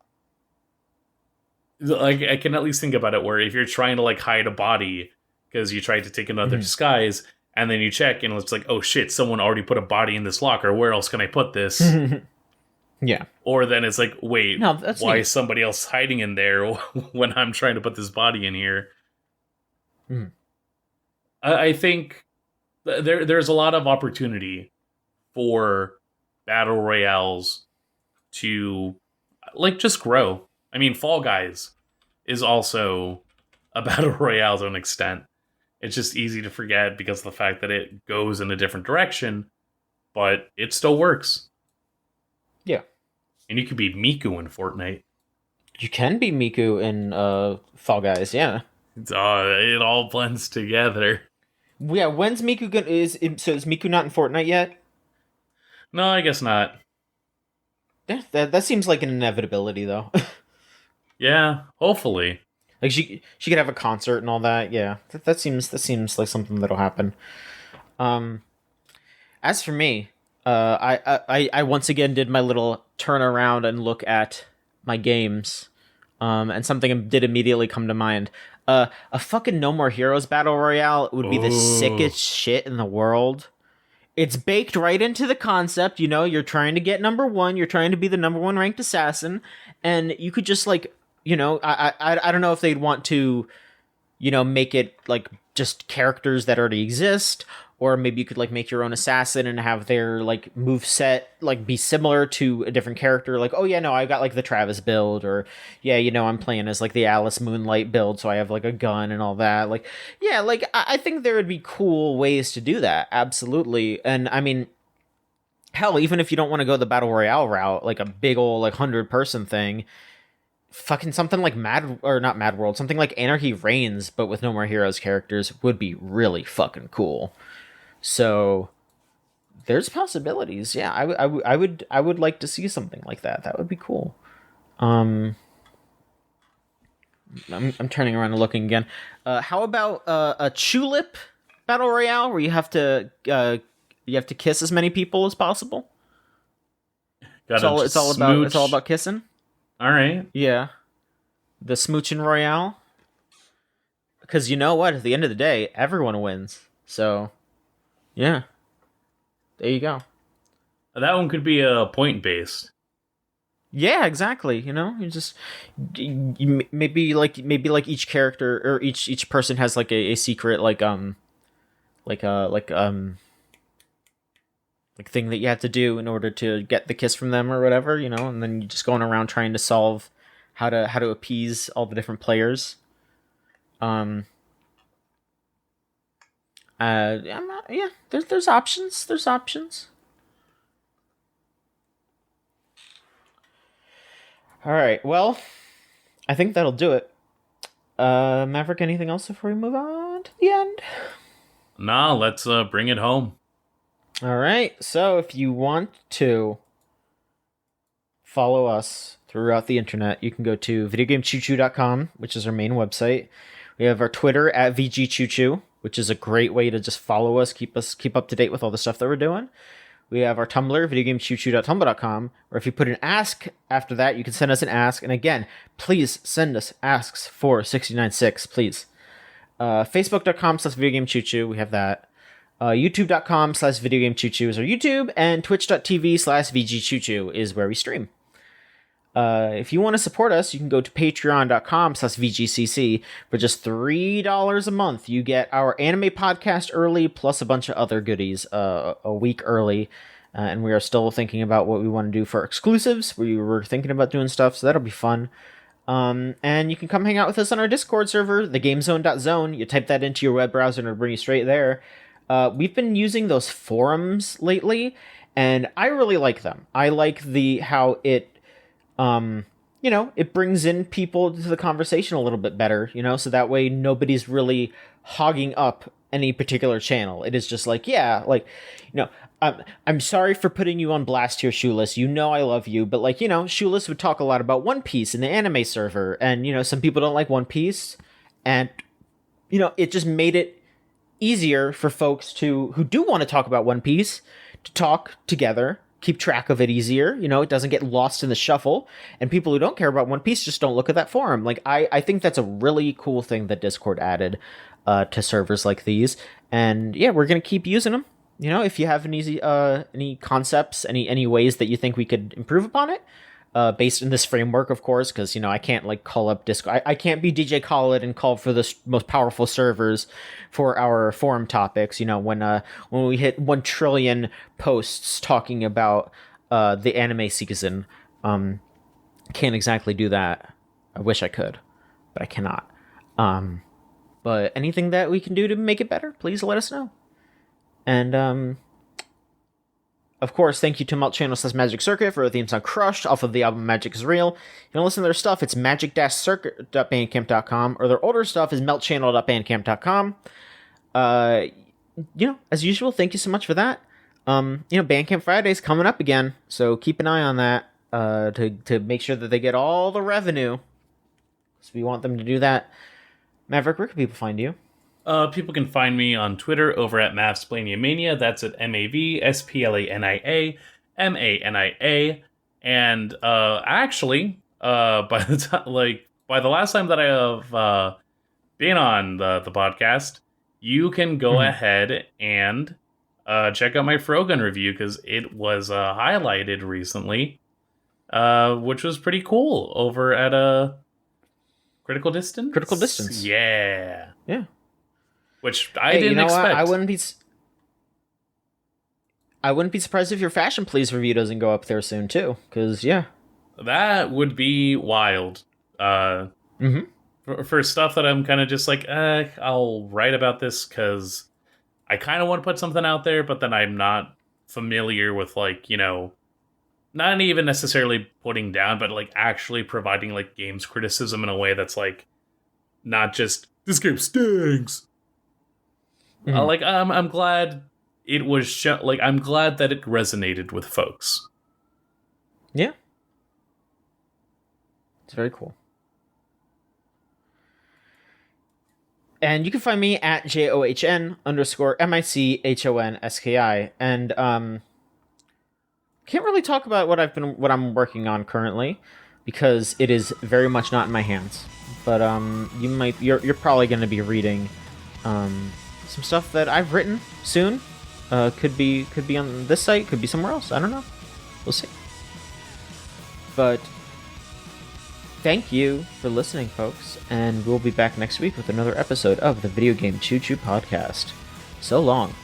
I can at least think about it where if you're trying to like hide a body because you tried to take another disguise, and then you check and it's like, oh shit, someone already put a body in this locker, where else can I put this? Yeah. Or then it's like, wait, No, that's why neat. is somebody else hiding in there when I'm trying to put this body in here? I think there's a lot of opportunity for battle royales to like just grow. I mean, Fall Guys is also a battle royale to an extent. It's just easy to forget because of the fact that it goes in a different direction, but it still works. Yeah. And you could be Miku in Fortnite. You can be Miku in Fall Guys, yeah. It all blends together. Yeah, when's Miku gonna is Miku not in Fortnite yet? No, I guess not. Yeah, that seems like an inevitability though. Yeah, hopefully. Like she could have a concert and all that. Yeah, that seems like something that'll happen. As for me, I once again did my little turn around and look at my games, and something did immediately come to mind. A fucking No More Heroes battle royale would be the sickest shit in the world. It's baked right into the concept. You're trying to get number one. You're trying to be the number one ranked assassin, and you could just like, I don't know if they'd want to, make it like just characters that already exist, or maybe you could like make your own assassin and have their like move set like be similar to a different character. Like, oh yeah, no, I got like the Travis build, or yeah, I'm playing as like the Alice Moonlight build, so I have like a gun and all that. Like, yeah, like I think there would be cool ways to do that, absolutely. And I mean, hell, even if you don't want to go the battle royale route, like a big old like 100-person thing, fucking something like not Mad World, something like Anarchy Reigns, but with No More Heroes characters would be really fucking cool. So there's possibilities. Yeah, I would like to see something like that. That would be cool. I'm turning around and looking again. How about a Tulip battle royale where you have to kiss as many people as possible? It's all about kissing. All right. Yeah. The Smoochin' Royale. Because you know what? At the end of the day, everyone wins. So, yeah. There you go. That one could be a point-based. Yeah, exactly. You just maybe like each character or each person has like a secret like thing that you have to do in order to get the kiss from them or whatever, and then you're just going around trying to solve how to appease all the different players. Yeah, there's options. There's options. All right. Well, I think that'll do it. Maverick, anything else before we move on to the end? Nah, let's bring it home. All right. So if you want to follow us throughout the internet, you can go to videogamechoochoo.com, which is our main website. We have our Twitter at VGChoochoo, which is a great way to just follow us, keep up to date with all the stuff that we're doing. We have our Tumblr, videogamechoochoo.tumblr.com, where if you put an ask after that, you can send us an ask. And again, please send us asks for 696, please. Facebook.com/videogamechoochoo, we have that. YouTube.com/videogamechoochoo is our YouTube, and Twitch.tv/VGChoochoo is where we stream. If you want to support us, you can go to patreon.com/VGCC. For just $3 a month, you get our anime podcast early, plus a bunch of other goodies a week early. And we are still thinking about what we want to do for exclusives. We were thinking about doing stuff, so that'll be fun. And you can come hang out with us on our Discord server, thegamezone.zone. You type that into your web browser and it'll bring you straight there. We've been using those forums lately, and I really like them. I like how it it brings in people to the conversation a little bit better, so that way nobody's really hogging up any particular channel. It is just like, yeah, like, I'm sorry for putting you on blast here, Shoeless. I love you, but like, Shoeless would talk a lot about One Piece in the anime server, and, some people don't like One Piece, and, it just made it easier for folks who do want to talk about One Piece to talk together, keep track of it easier. It doesn't get lost in the shuffle, and people who don't care about One Piece just don't look at that forum. Like, I think that's a really cool thing that Discord added to servers like these, and yeah, we're gonna keep using them. If you have any concepts, any ways that you think we could improve upon it, based in this framework, of course, because I can't like call up Discord. I can't be DJ Khaled and call for the most powerful servers for our forum topics. When we hit 1 trillion posts talking about the anime season, can't exactly do that. I wish I could, but I cannot. But anything that we can do to make it better, please let us know. And of course, thank you to Melt Channel/Magic Circuit for the theme song Crushed off of the album Magic is Real. You can listen to their stuff, it's magic-circuit.bandcamp.com, or their older stuff is meltchannel.bandcamp.com. As usual, thank you so much for that. Bandcamp Friday's coming up again, so keep an eye on that to make sure that they get all the revenue. So we want them to do that. Maverick, where can people find you? People can find me on Twitter over at Mavsplaniamania. That's at MAVSPLANIA MANIA. And actually, by the last time that I have been on the podcast, you can go ahead and check out my Frogun review, because it was highlighted recently, which was pretty cool over at Critical Distance. Critical Distance. Yeah. Yeah. which I Hey, didn't you know expect. what? I wouldn't be surprised if your Fashion Please review doesn't go up there soon too. Because That would be wild. mm-hmm. For stuff that I'm kind of just like, I'll write about this because I kind of want to put something out there, but then I'm not familiar with, like, not even necessarily putting down, but like actually providing like games criticism in a way that's like not just this game stinks. Mm-hmm. Like I'm glad it was like I'm glad that it resonated with folks. Yeah, it's very cool. And you can find me at JOHN_MICHONSKI. And can't really talk about what I'm working on currently because it is very much not in my hands. But you're probably going to be reading some stuff that I've written soon. Could be on this site, could be somewhere else. I don't know. We'll see. But thank you for listening, folks, and we'll be back next week with another episode of the Video Game Choo Choo Podcast. So long.